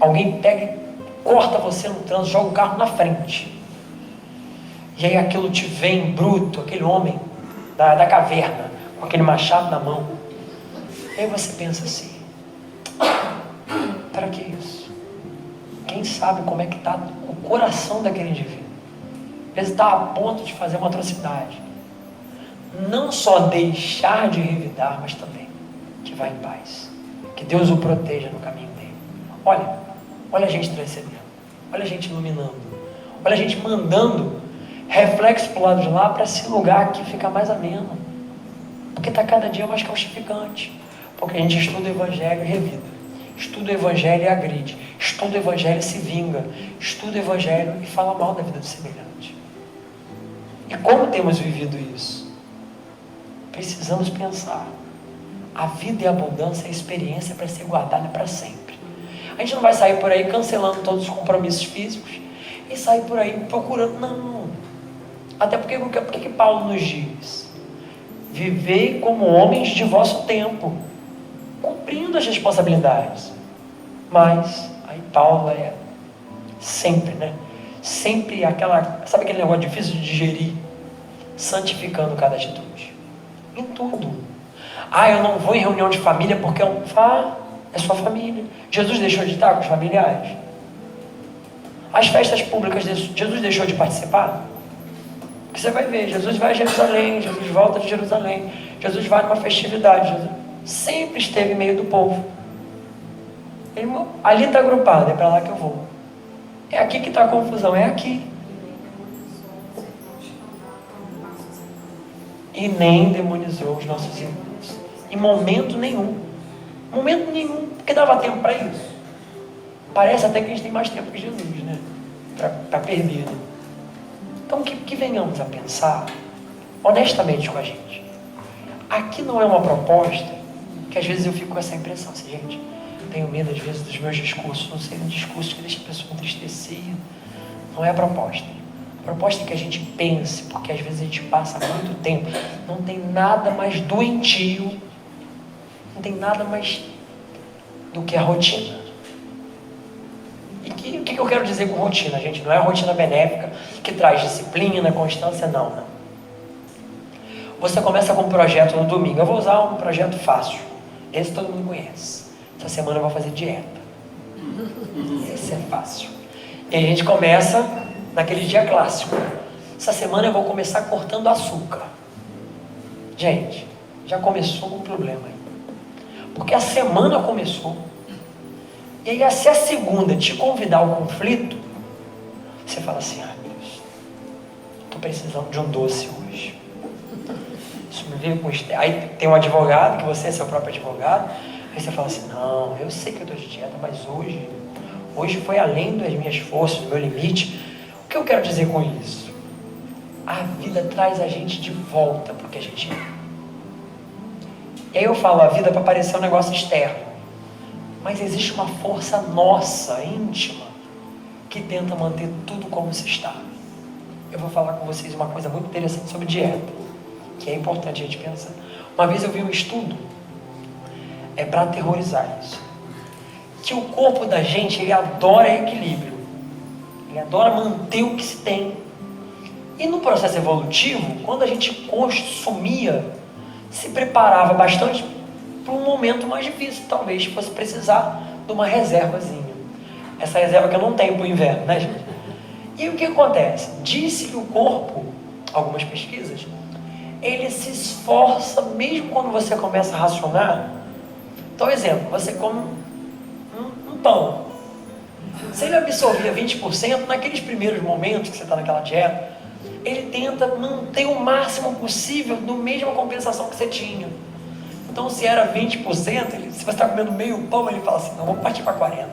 alguém pega e corta você no trânsito, joga o carro na frente, e aí aquilo te vem bruto, aquele homem da caverna, com aquele machado na mão. E aí você pensa assim: para que isso? Quem sabe como é que está o coração daquele indivíduo? Ele está a ponto de fazer uma atrocidade. Não só deixar de revidar, mas também que vá em paz. Que Deus o proteja no caminho dele. Olha a gente transcendendo. Olha a gente iluminando. Olha a gente mandando reflexo para o lado de lá, para esse lugar aqui ficar mais ameno. Porque está cada dia mais caustificante. Porque a gente estuda o Evangelho e revida. Estuda o Evangelho e agride. Estuda o Evangelho e se vinga. Estuda o Evangelho e fala mal da vida do semelhante. E como temos vivido isso? Precisamos pensar. A vida e a abundância é a experiência para ser guardada para sempre. A gente não vai sair por aí cancelando todos os compromissos físicos e sair por aí procurando. Não. Até porque que Paulo nos diz? Vivei como homens de vosso tempo, cumprindo as responsabilidades. Mas aí Paulo é sempre, Sempre sabe aquele negócio difícil de digerir? Santificando cada atitude. Em tudo. Ah, eu não vou em reunião de família porque é sua família. Jesus deixou de estar com os familiares? As festas públicas, Jesus deixou de participar? Porque você vai ver, Jesus vai a Jerusalém, Jesus volta de Jerusalém, Jesus vai numa festividade, Jesus sempre esteve em meio do povo. Ali está agrupado, é para lá que eu vou. É aqui que está a confusão, é aqui. E nem demonizou os nossos irmãos. Em momento nenhum. Momento nenhum, porque dava tempo para isso. Parece até que a gente tem mais tempo que Jesus, né? Para perder, né? Então que venhamos a pensar honestamente com a gente. Aqui não é uma proposta que às vezes eu fico com essa impressão, assim, gente, tenho medo às vezes dos meus discursos, não serem discursos que deixam a pessoa entristecida. Não é a proposta. A proposta é que a gente pense, porque às vezes a gente passa muito tempo, não tem nada mais doentio, não tem nada mais do que a rotina. E o que eu quero dizer com rotina, gente? Não é a rotina benéfica que traz disciplina, constância, não. Você começa com um projeto no domingo. Eu vou usar um projeto fácil. Esse todo mundo conhece. Essa semana eu vou fazer dieta. Esse é fácil. E a gente começa naquele dia clássico. Essa semana eu vou começar cortando açúcar. Gente, já começou um problema aí. Porque a semana começou. E aí, se a segunda te convidar ao conflito, você fala assim, Deus, estou precisando de um doce hoje. Isso me veio com... Aí tem um advogado, que você é seu próprio advogado, aí você fala assim, não, eu sei que eu estou de dieta, mas hoje foi além das minhas forças, do meu limite. O que eu quero dizer com isso? A vida traz a gente de volta para o que a gente é. E aí eu falo a vida para parecer um negócio externo. Mas existe uma força nossa, íntima, que tenta manter tudo como se está. Eu vou falar com vocês uma coisa muito interessante sobre dieta, que é importante a gente pensar. Uma vez eu vi um estudo, para aterrorizar isso, que o corpo da gente, ele adora equilíbrio, ele adora manter o que se tem. E no processo evolutivo, quando a gente consumia, se preparava bastante para um momento mais difícil, talvez fosse precisar de uma reservazinha. Essa reserva que eu não tenho para o inverno, né, gente? E o que acontece? Disse que o corpo, algumas pesquisas, ele se esforça mesmo quando você começa a racionar. Então, exemplo, você come um pão. Se ele absorvia 20%, naqueles primeiros momentos que você está naquela dieta, ele tenta manter o máximo possível da mesma compensação que você tinha. Então, se era 20%, se você está comendo meio pão, ele fala assim, não, vamos partir para 40%.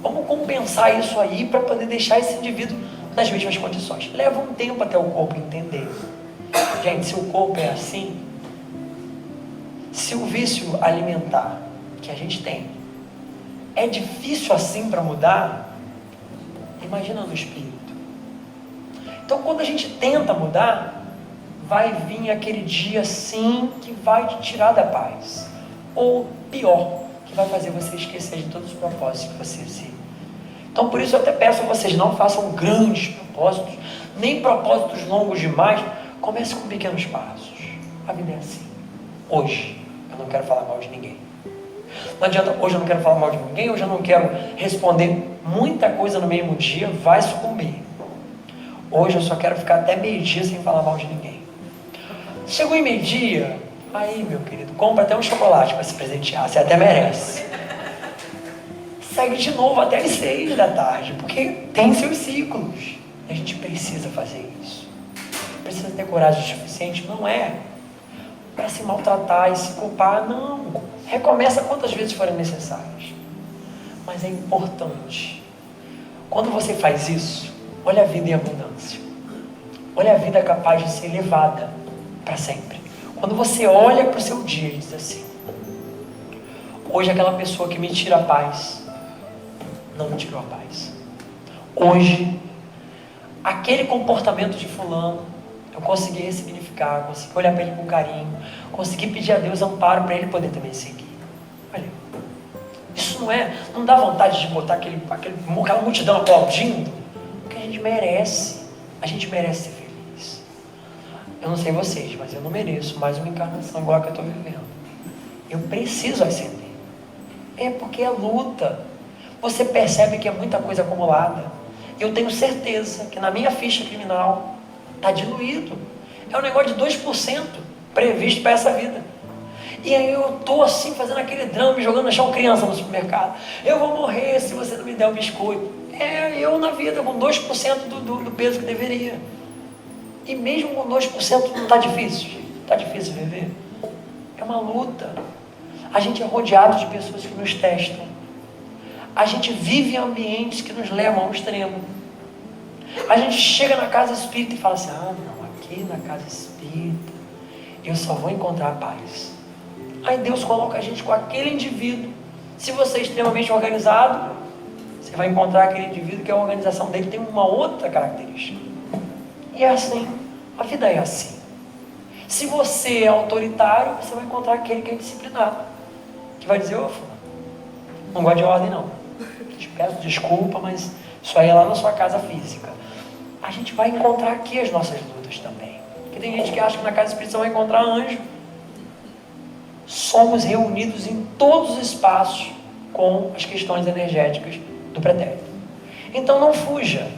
Vamos compensar isso aí para poder deixar esse indivíduo nas mesmas condições. Leva um tempo até o corpo entender. Gente, se o corpo é assim, se o vício alimentar que a gente tem é difícil assim para mudar, imagina no espírito. Então, quando a gente tenta mudar, vai vir aquele dia sim que vai te tirar da paz. Ou pior, que vai fazer você esquecer de todos os propósitos que você se... Então por isso eu até peço a vocês, não façam grandes propósitos, nem propósitos longos demais. Comece com pequenos passos. A vida é assim. Hoje, eu não quero falar mal de ninguém. Não adianta, hoje eu não quero falar mal de ninguém, hoje eu não quero responder muita coisa no mesmo dia, vai sucumbir. Hoje eu só quero ficar até meio-dia sem falar mal de ninguém. Chegou em meio-dia, aí meu querido, compra até um chocolate para se presentear, você até merece. Segue de novo até as 6 da tarde, porque tem seus ciclos. A gente precisa fazer isso. Precisa ter coragem o suficiente, não é para se maltratar e se culpar, não. Recomeça quantas vezes forem necessárias. Mas é importante. Quando você faz isso, olha a vida em abundância. Olha a vida capaz de ser levada para sempre. Quando você olha para o seu dia e diz assim, hoje aquela pessoa que me tira a paz, não me tirou a paz. Hoje, aquele comportamento de fulano, eu consegui ressignificar, consegui olhar para ele com carinho, consegui pedir a Deus amparo para ele poder também seguir. Olha, isso não dá vontade de botar aquela multidão aplaudindo, porque a gente merece ser feliz. Eu não sei vocês, mas eu não mereço mais uma encarnação igual a que eu estou vivendo. Eu preciso ascender. É porque é luta. Você percebe que é muita coisa acumulada. Eu tenho certeza que na minha ficha criminal está diluído. É um negócio de 2% previsto para essa vida. E aí eu estou assim, fazendo aquele drama, jogando no chão criança no supermercado. Eu vou morrer se você não me der o biscoito. Eu na vida, com 2% do peso que deveria. E mesmo com 2% não está difícil. Está difícil viver. É uma luta. A gente é rodeado de pessoas que nos testam. A gente vive em ambientes que nos levam ao extremo. A gente chega na casa espírita e fala assim, não, aqui na casa espírita eu só vou encontrar paz. Aí Deus coloca a gente com aquele indivíduo. Se você é extremamente organizado, você vai encontrar aquele indivíduo que a organização dele tem uma outra característica. E é assim, a vida é assim. Se você é autoritário, você vai encontrar aquele que é disciplinado, que vai dizer, não gosto de ordem não. Te peço desculpa, mas isso aí é lá na sua casa física. A gente vai encontrar aqui as nossas lutas também. Porque tem gente que acha que na casa espírita você vai encontrar anjo. Somos reunidos em todos os espaços com as questões energéticas do pretérito. Então não fuja.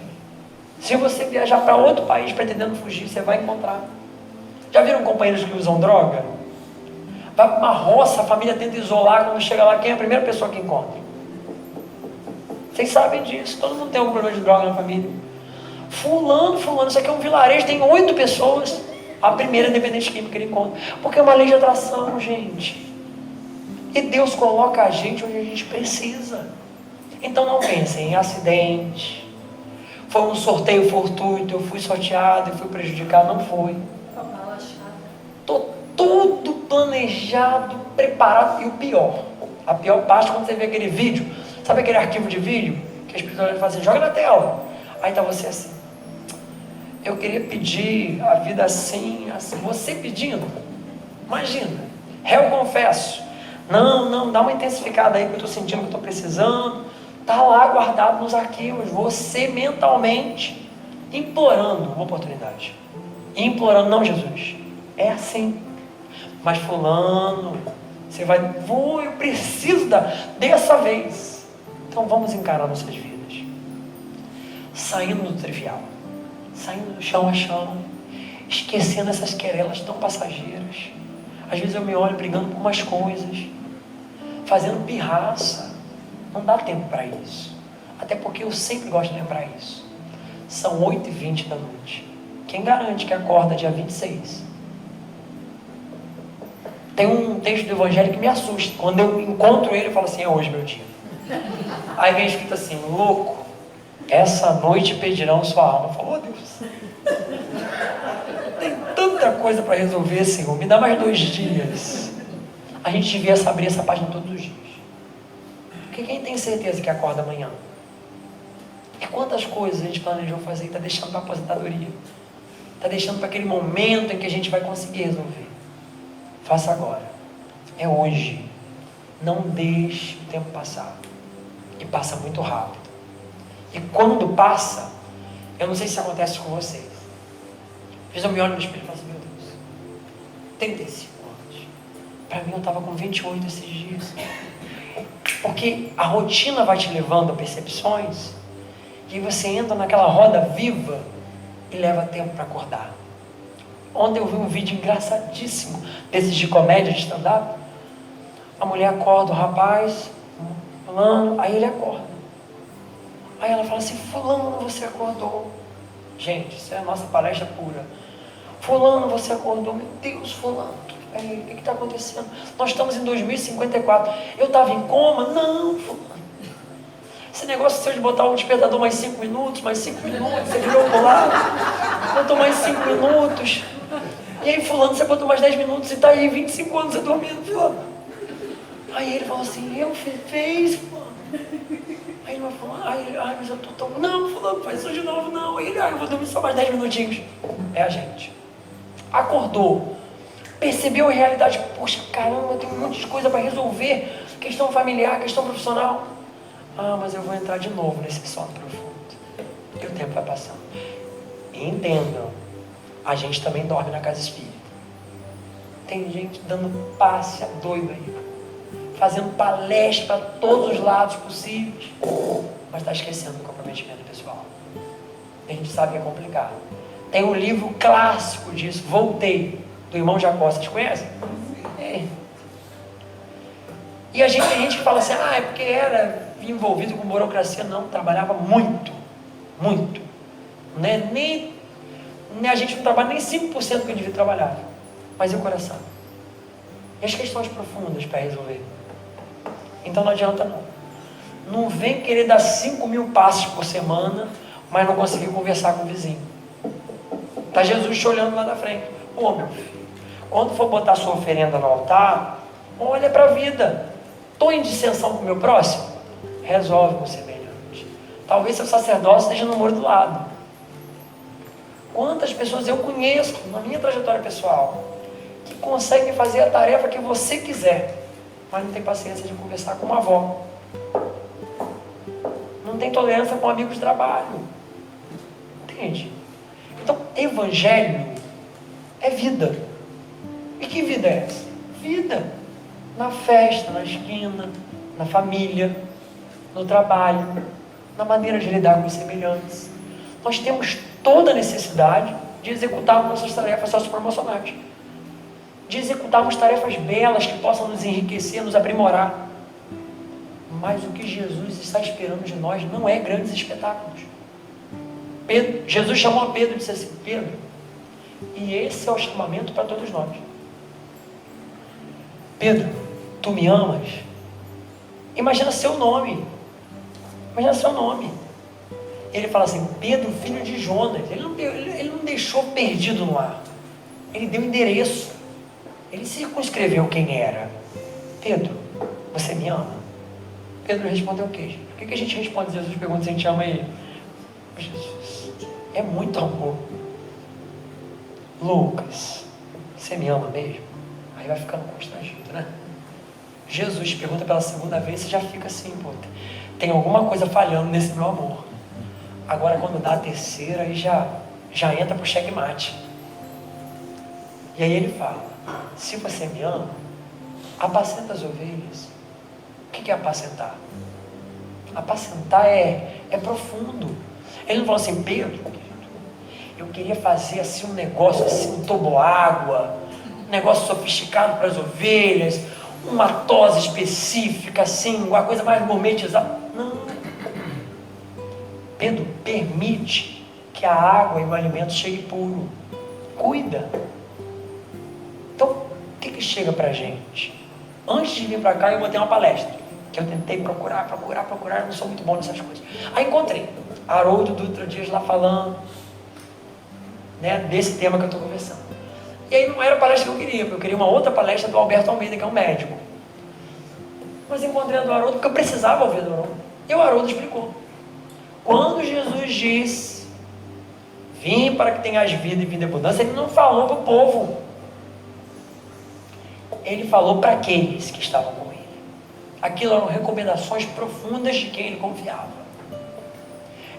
Se você viajar para outro país pretendendo fugir, você vai encontrar. Já viram companheiros que usam droga? Vai para uma roça, a família tenta isolar, quando chega lá, quem é a primeira pessoa que encontra? Vocês sabem disso, todo mundo tem algum problema de droga na família. Fulano, isso aqui é um vilarejo, tem 8 pessoas. A primeira dependente química que ele encontra. Porque é uma lei de atração, gente. E Deus coloca a gente onde a gente precisa. Então não pensem em acidente. Foi um sorteio fortuito, eu fui sorteado e fui prejudicado. Não foi. Estou tudo planejado, preparado. E o pior, a pior parte é quando você vê aquele vídeo. Sabe aquele arquivo de vídeo? Que as pessoas fazem assim, joga na tela. Aí está você assim. Eu queria pedir a vida assim, assim. Você pedindo. Imagina. Réu confesso. Não, dá uma intensificada aí que eu estou sentindo que eu estou precisando. Está lá guardado nos arquivos. Você mentalmente implorando uma oportunidade. Implorando, não, Jesus. É assim. Mas fulano, você vai, eu preciso dessa vez. Então vamos encarar nossas vidas. Saindo do trivial. Saindo do chão a chão, esquecendo essas querelas tão passageiras. Às vezes eu me olho brigando por umas coisas, fazendo pirraça. Não dá tempo para isso. Até porque eu sempre gosto de lembrar isso. São 8h20 da noite. Quem garante que acorda dia 26? Tem um texto do Evangelho que me assusta. Quando eu encontro ele, eu falo assim, é hoje meu dia. Aí vem escrito assim, louco. Essa noite pedirão sua alma. Eu falo, Deus, tem tanta coisa para resolver, Senhor, me dá mais 2 dias. A gente devia abrir essa página todos os dias. Porque quem tem certeza que acorda amanhã? E quantas coisas a gente planejou fazer e está deixando para a aposentadoria? Está deixando para aquele momento em que a gente vai conseguir resolver. Faça agora. É hoje. Não deixe o tempo passar. E passa muito rápido. E quando passa, eu não sei se acontece com vocês. Às vezes eu me olho no espelho e falo assim, meu Deus, 35 anos. Para mim eu estava com 28 esses dias. Porque a rotina vai te levando a percepções, e aí você entra naquela roda viva e leva tempo para acordar. Ontem eu vi um vídeo engraçadíssimo, desses de comédia, de stand-up. A mulher acorda, o rapaz, fulano, aí ele acorda. Aí ela fala assim, fulano, você acordou. Gente, isso é a nossa palestra pura. Fulano, você acordou. Meu Deus, fulano, o que está acontecendo? Nós estamos em 2054. Eu estava em coma? Não, fulano. Esse negócio seu de botar um despertador mais 5 minutos, você virou pro lado, botou mais 5 minutos. E aí, fulano, você botou mais 10 minutos e está aí 25 anos você dormindo, fulano. Aí ele falou assim, eu fiz, fulano. Aí ele vai falar, mas eu tô tão... Não, fulano, faz isso de novo, não. Aí ele, eu vou dormir só mais 10 minutinhos. É a gente. Acordou. Percebeu a realidade. Poxa, caramba, tem um monte de coisa para resolver. Questão familiar, questão profissional. Mas eu vou entrar de novo nesse sono profundo. E o tempo vai passando. E entendam, a gente também dorme na casa espírita. Tem gente dando passe a doido aí, fazendo palestra para todos os lados possíveis, mas está esquecendo do comprometimento pessoal. A gente sabe que é complicado. Tem um livro clássico disso, Voltei, do irmão Jacó. Vocês conhecem? É. E a gente, tem gente que fala assim, é porque era envolvido com burocracia. Não, trabalhava muito, muito. Nem a gente não trabalha nem 5% que eu devia trabalhar. Mas e o coração? E as questões profundas para resolver? Então não adianta não. Não vem querer dar 5.000 passos por semana, mas não conseguiu conversar com o vizinho. Está Jesus te olhando lá da frente. Ô meu filho, quando for botar sua oferenda no altar, olha para a vida. Estou em dissensão com o meu próximo? Resolve com o semelhante. Talvez seu sacerdócio esteja no muro do lado. Quantas pessoas eu conheço na minha trajetória pessoal que conseguem fazer a tarefa que você quiser, mas não tem paciência de conversar com uma avó, não tem tolerância com amigos de trabalho, entende? Então, evangelho é vida. E que vida é essa? Vida na festa, na esquina, na família, no trabalho, na maneira de lidar com os semelhantes. Nós temos toda a necessidade de executarmos nossas tarefas sociopromocionais, de executarmos tarefas belas que possam nos enriquecer, nos aprimorar. Mas o que Jesus está esperando de nós não é grandes espetáculos. Jesus chamou a Pedro e disse assim, Pedro, e esse é o chamamento para todos nós. Pedro, tu me amas? Imagina seu nome. Imagina seu nome. Ele fala assim, Pedro, filho de Jonas. Ele não deixou perdido no ar. Ele deu endereço. Ele circunscreveu quem era. Pedro, você me ama? Pedro respondeu o quê? O que a gente responde? Jesus pergunta se a gente ama ele. Jesus, é muito amor. Lucas, você me ama mesmo? Aí vai ficando constrangido, né? Jesus pergunta pela segunda vez, você já fica assim, pô, tem alguma coisa falhando nesse meu amor. Agora quando dá a terceira, aí já entra pro checkmate. E aí ele fala, se você me ama, apacenta as ovelhas. O que é apacentar? Apacentar é profundo. Ele não falou assim, Pedro, eu queria fazer assim um negócio, assim, um toboágua, um negócio sofisticado para as ovelhas, uma tosse específica, assim, uma coisa mais gourmetizada. Não. Pedro, permite que a água e o alimento chegue puro. Cuida. Então, o que chega para a gente? Antes de vir para cá, eu botei uma palestra, que eu tentei procurar, eu não sou muito bom nessas coisas. Aí encontrei Haroldo Dutra Dias lá falando, né, desse tema que eu estou conversando. E aí não era a palestra que eu queria uma outra palestra do Alberto Almeida, que é um médico. Mas encontrei a do Haroldo, porque eu precisava ouvir do Haroldo. E o Haroldo explicou. Quando Jesus diz, vim para que tenhas vida e vida em abundância, ele não falou para o povo. Ele falou para aqueles que estavam com ele. Aquilo eram recomendações profundas de quem ele confiava.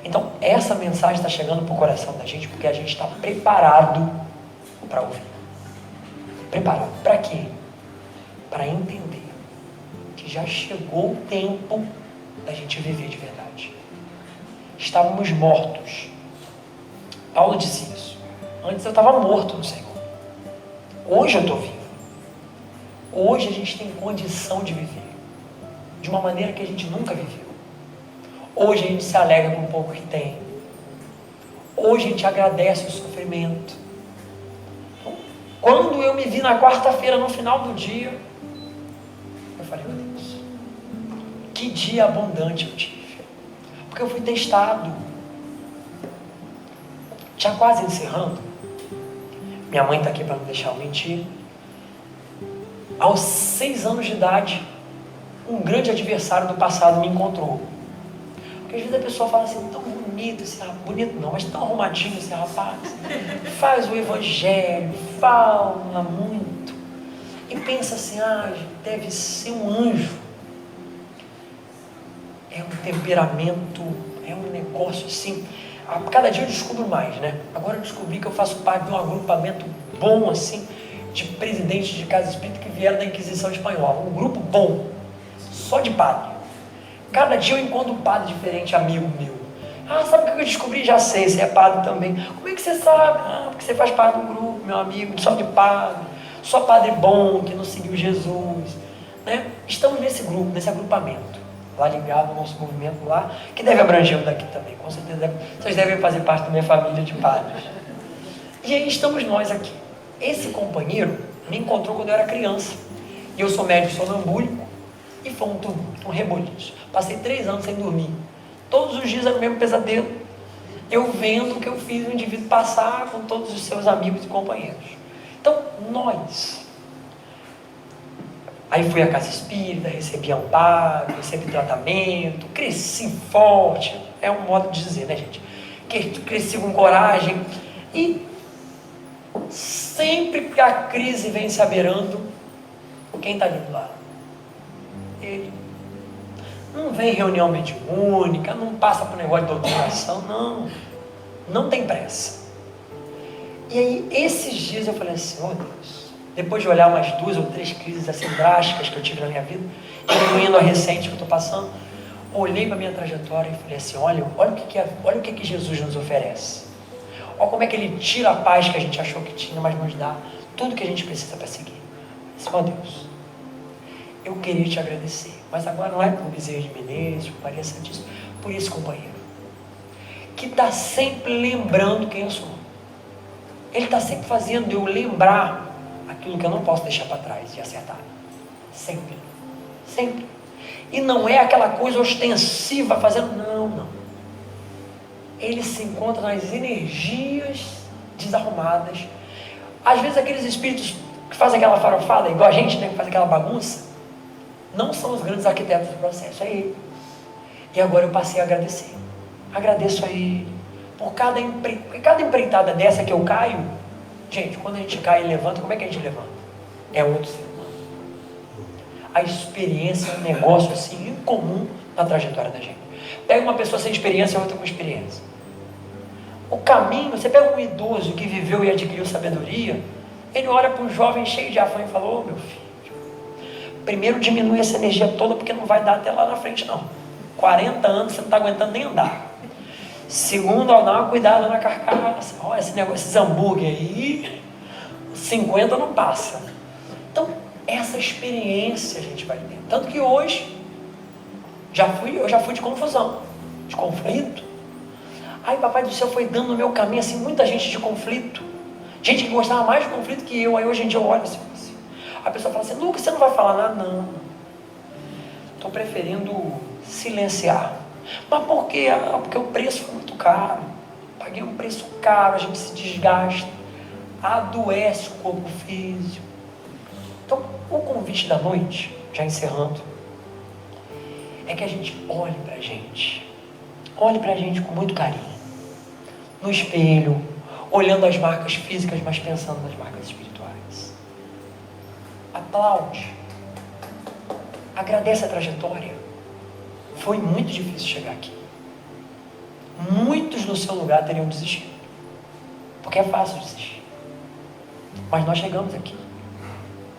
Então, essa mensagem está chegando para o coração da gente, porque a gente está preparado para ouvir. Preparado. Para quê? Para entender que já chegou o tempo da gente viver de verdade. Estávamos mortos. Paulo disse isso. Antes eu estava morto no Senhor. Hoje eu estou vivo. Hoje a gente tem condição de viver de uma maneira que a gente nunca viveu. Hoje a gente se alegra com o pouco que tem. Hoje a gente agradece o sofrimento. Então, quando eu me vi na quarta-feira, no final do dia, eu falei, meu Deus, que dia abundante eu tive. Porque eu fui testado. Já quase encerrando. Minha mãe está aqui para não deixar eu mentir. Aos 6 anos de idade, um grande adversário do passado me encontrou. Porque às vezes a pessoa fala assim, tão bonito esse rapaz, bonito não, mas tão arrumadinho esse rapaz, faz o evangelho, fala muito, e pensa assim, deve ser um anjo. É um temperamento, é um negócio assim, A cada dia eu descubro mais, né? Agora eu descobri que eu faço parte de um agrupamento bom, assim, de presidentes de casa espírita que vieram da Inquisição Espanhola. Um grupo bom, só de padre. Cada dia eu encontro um padre diferente, amigo meu. Ah, sabe o que eu descobri? Já sei, você é padre também. Como é que você sabe? Ah, porque você faz parte do grupo, meu amigo, só de padre. Só padre bom, que não seguiu Jesus. Né? Estamos nesse grupo, nesse agrupamento. Lá ligado ao nosso movimento lá, que deve abranger o daqui também. Com certeza, vocês devem fazer parte da minha família de padres. E aí estamos nós aqui. Esse companheiro me encontrou quando eu era criança. E eu sou médico sonambúlico. E foi um reboliço. Passei 3 anos sem dormir. Todos os dias era o mesmo pesadelo. Eu vendo o que eu fiz o indivíduo passar com todos os seus amigos e companheiros. Então, nós. Aí fui à casa espírita, recebi amparo, recebi tratamento, cresci forte. É um modo de dizer, né, gente? Cresci com coragem. E sempre que a crise vem se abeirando, quem está ali do lado? Ele. Não vem reunião mediúnica, não passa por negócio de doutrinação, não. Não tem pressa. E aí, esses dias eu falei assim, oh Deus, depois de olhar umas 2 ou 3 crises assim drásticas que eu tive na minha vida, incluindo a recente que eu estou passando, olhei para a minha trajetória e falei assim, olha o que Jesus nos oferece. Olha como é que Ele tira a paz que a gente achou que tinha, mas nos dá tudo que a gente precisa para seguir. Eu disse, oh Deus, eu queria te agradecer, mas agora não é por Bezerra de Menezes, por Maria Santíssima, por esse companheiro, que está sempre lembrando quem eu sou. Ele está sempre fazendo eu lembrar aquilo que eu não posso deixar para trás e acertar. Sempre. Sempre. E não é aquela coisa ostensiva fazendo, não. Ele se encontra nas energias desarrumadas. Às vezes aqueles espíritos que fazem aquela farofada, igual a gente, né, que faz aquela bagunça, não são os grandes arquitetos do processo, é ele. E agora eu passei a agradecer. Agradeço a ele por cada empreitada dessa que eu caio. Gente, quando a gente cai e levanta, como é que a gente levanta? É outro ser humano. A experiência é um negócio assim incomum na trajetória da gente. Pega uma pessoa sem experiência e outra com experiência. O caminho, você pega um idoso que viveu e adquiriu sabedoria, ele olha para um jovem cheio de afã e fala, ô meu filho, primeiro diminui essa energia toda porque não vai dar até lá na frente não. 40 anos você não está aguentando nem andar. Segundo, dá uma cuidada na carcaça. Olha esse negócio, esses hambúrguer aí, 50 não passa. Então, essa experiência a gente vai ter. Tanto que hoje, eu já fui de confusão, de conflito. Aí papai do céu foi dando no meu caminho assim, muita gente de conflito. Gente que gostava mais de conflito que eu. Aí hoje em dia eu olho assim. A pessoa fala assim, Lucas, você não vai falar nada? Não. Estou preferindo silenciar. Mas por quê? Porque o preço foi muito caro. Paguei um preço caro, a gente se desgasta, adoece o corpo físico. Então, o convite da noite, já encerrando, é que a gente olhe pra gente. Olhe pra gente com muito carinho. No espelho, olhando as marcas físicas, mas pensando nas marcas espirituais. Aplaude. Agradece a trajetória. Foi muito difícil chegar aqui. Muitos no seu lugar teriam desistido. Porque é fácil desistir. Mas nós chegamos aqui.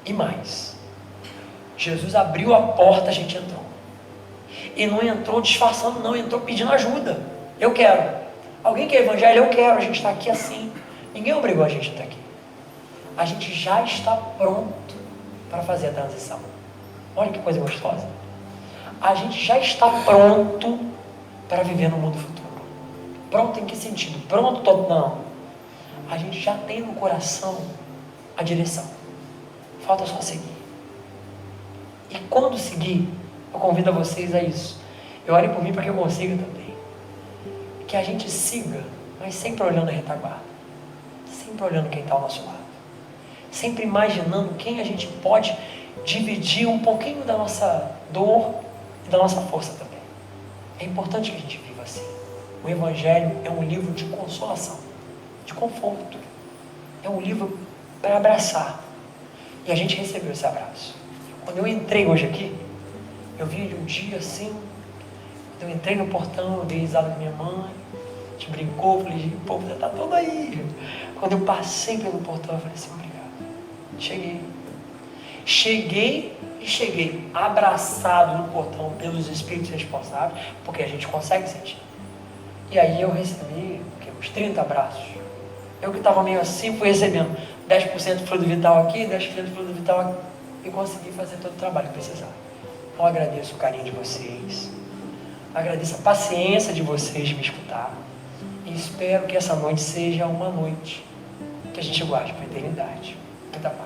E mais. Jesus abriu a porta, a gente entrou. E não entrou disfarçando, não. Entrou pedindo ajuda. Eu quero. Alguém quer evangelho? Eu quero. A gente está aqui assim. Ninguém obrigou a gente a estar aqui. A gente já está pronto para fazer a transição. Olha que coisa gostosa. A gente já está pronto para viver no mundo futuro. Pronto em que sentido? Pronto todo? Não. A gente já tem no coração a direção. Falta só seguir. E quando seguir, eu convido a vocês a isso. Eu orem por mim para que eu consiga também. Que a gente siga, mas sempre olhando a retaguarda. Sempre olhando quem está ao nosso lado. Sempre imaginando quem a gente pode dividir um pouquinho da nossa dor e da nossa força também. É importante que a gente viva assim. O Evangelho é um livro de consolação, de conforto. É um livro para abraçar. E a gente recebeu esse abraço. Quando eu entrei hoje aqui, eu vim de um dia assim, eu entrei no portão, eu dei risada com minha mãe, gente brincou, falei, o povo já está todo aí. Quando eu passei pelo portão, eu falei assim, obrigado. Cheguei abraçado no portão pelos espíritos responsáveis, porque a gente consegue sentir. E aí eu recebi uns 30 abraços. Eu que estava meio assim, fui recebendo 10% do fluido vital aqui, 10% do fluido vital aqui, e consegui fazer todo o trabalho que precisava. Então agradeço o carinho de vocês, agradeço a paciência de vocês de me escutar, e espero que essa noite seja uma noite que a gente guarde para a eternidade. Muita paz.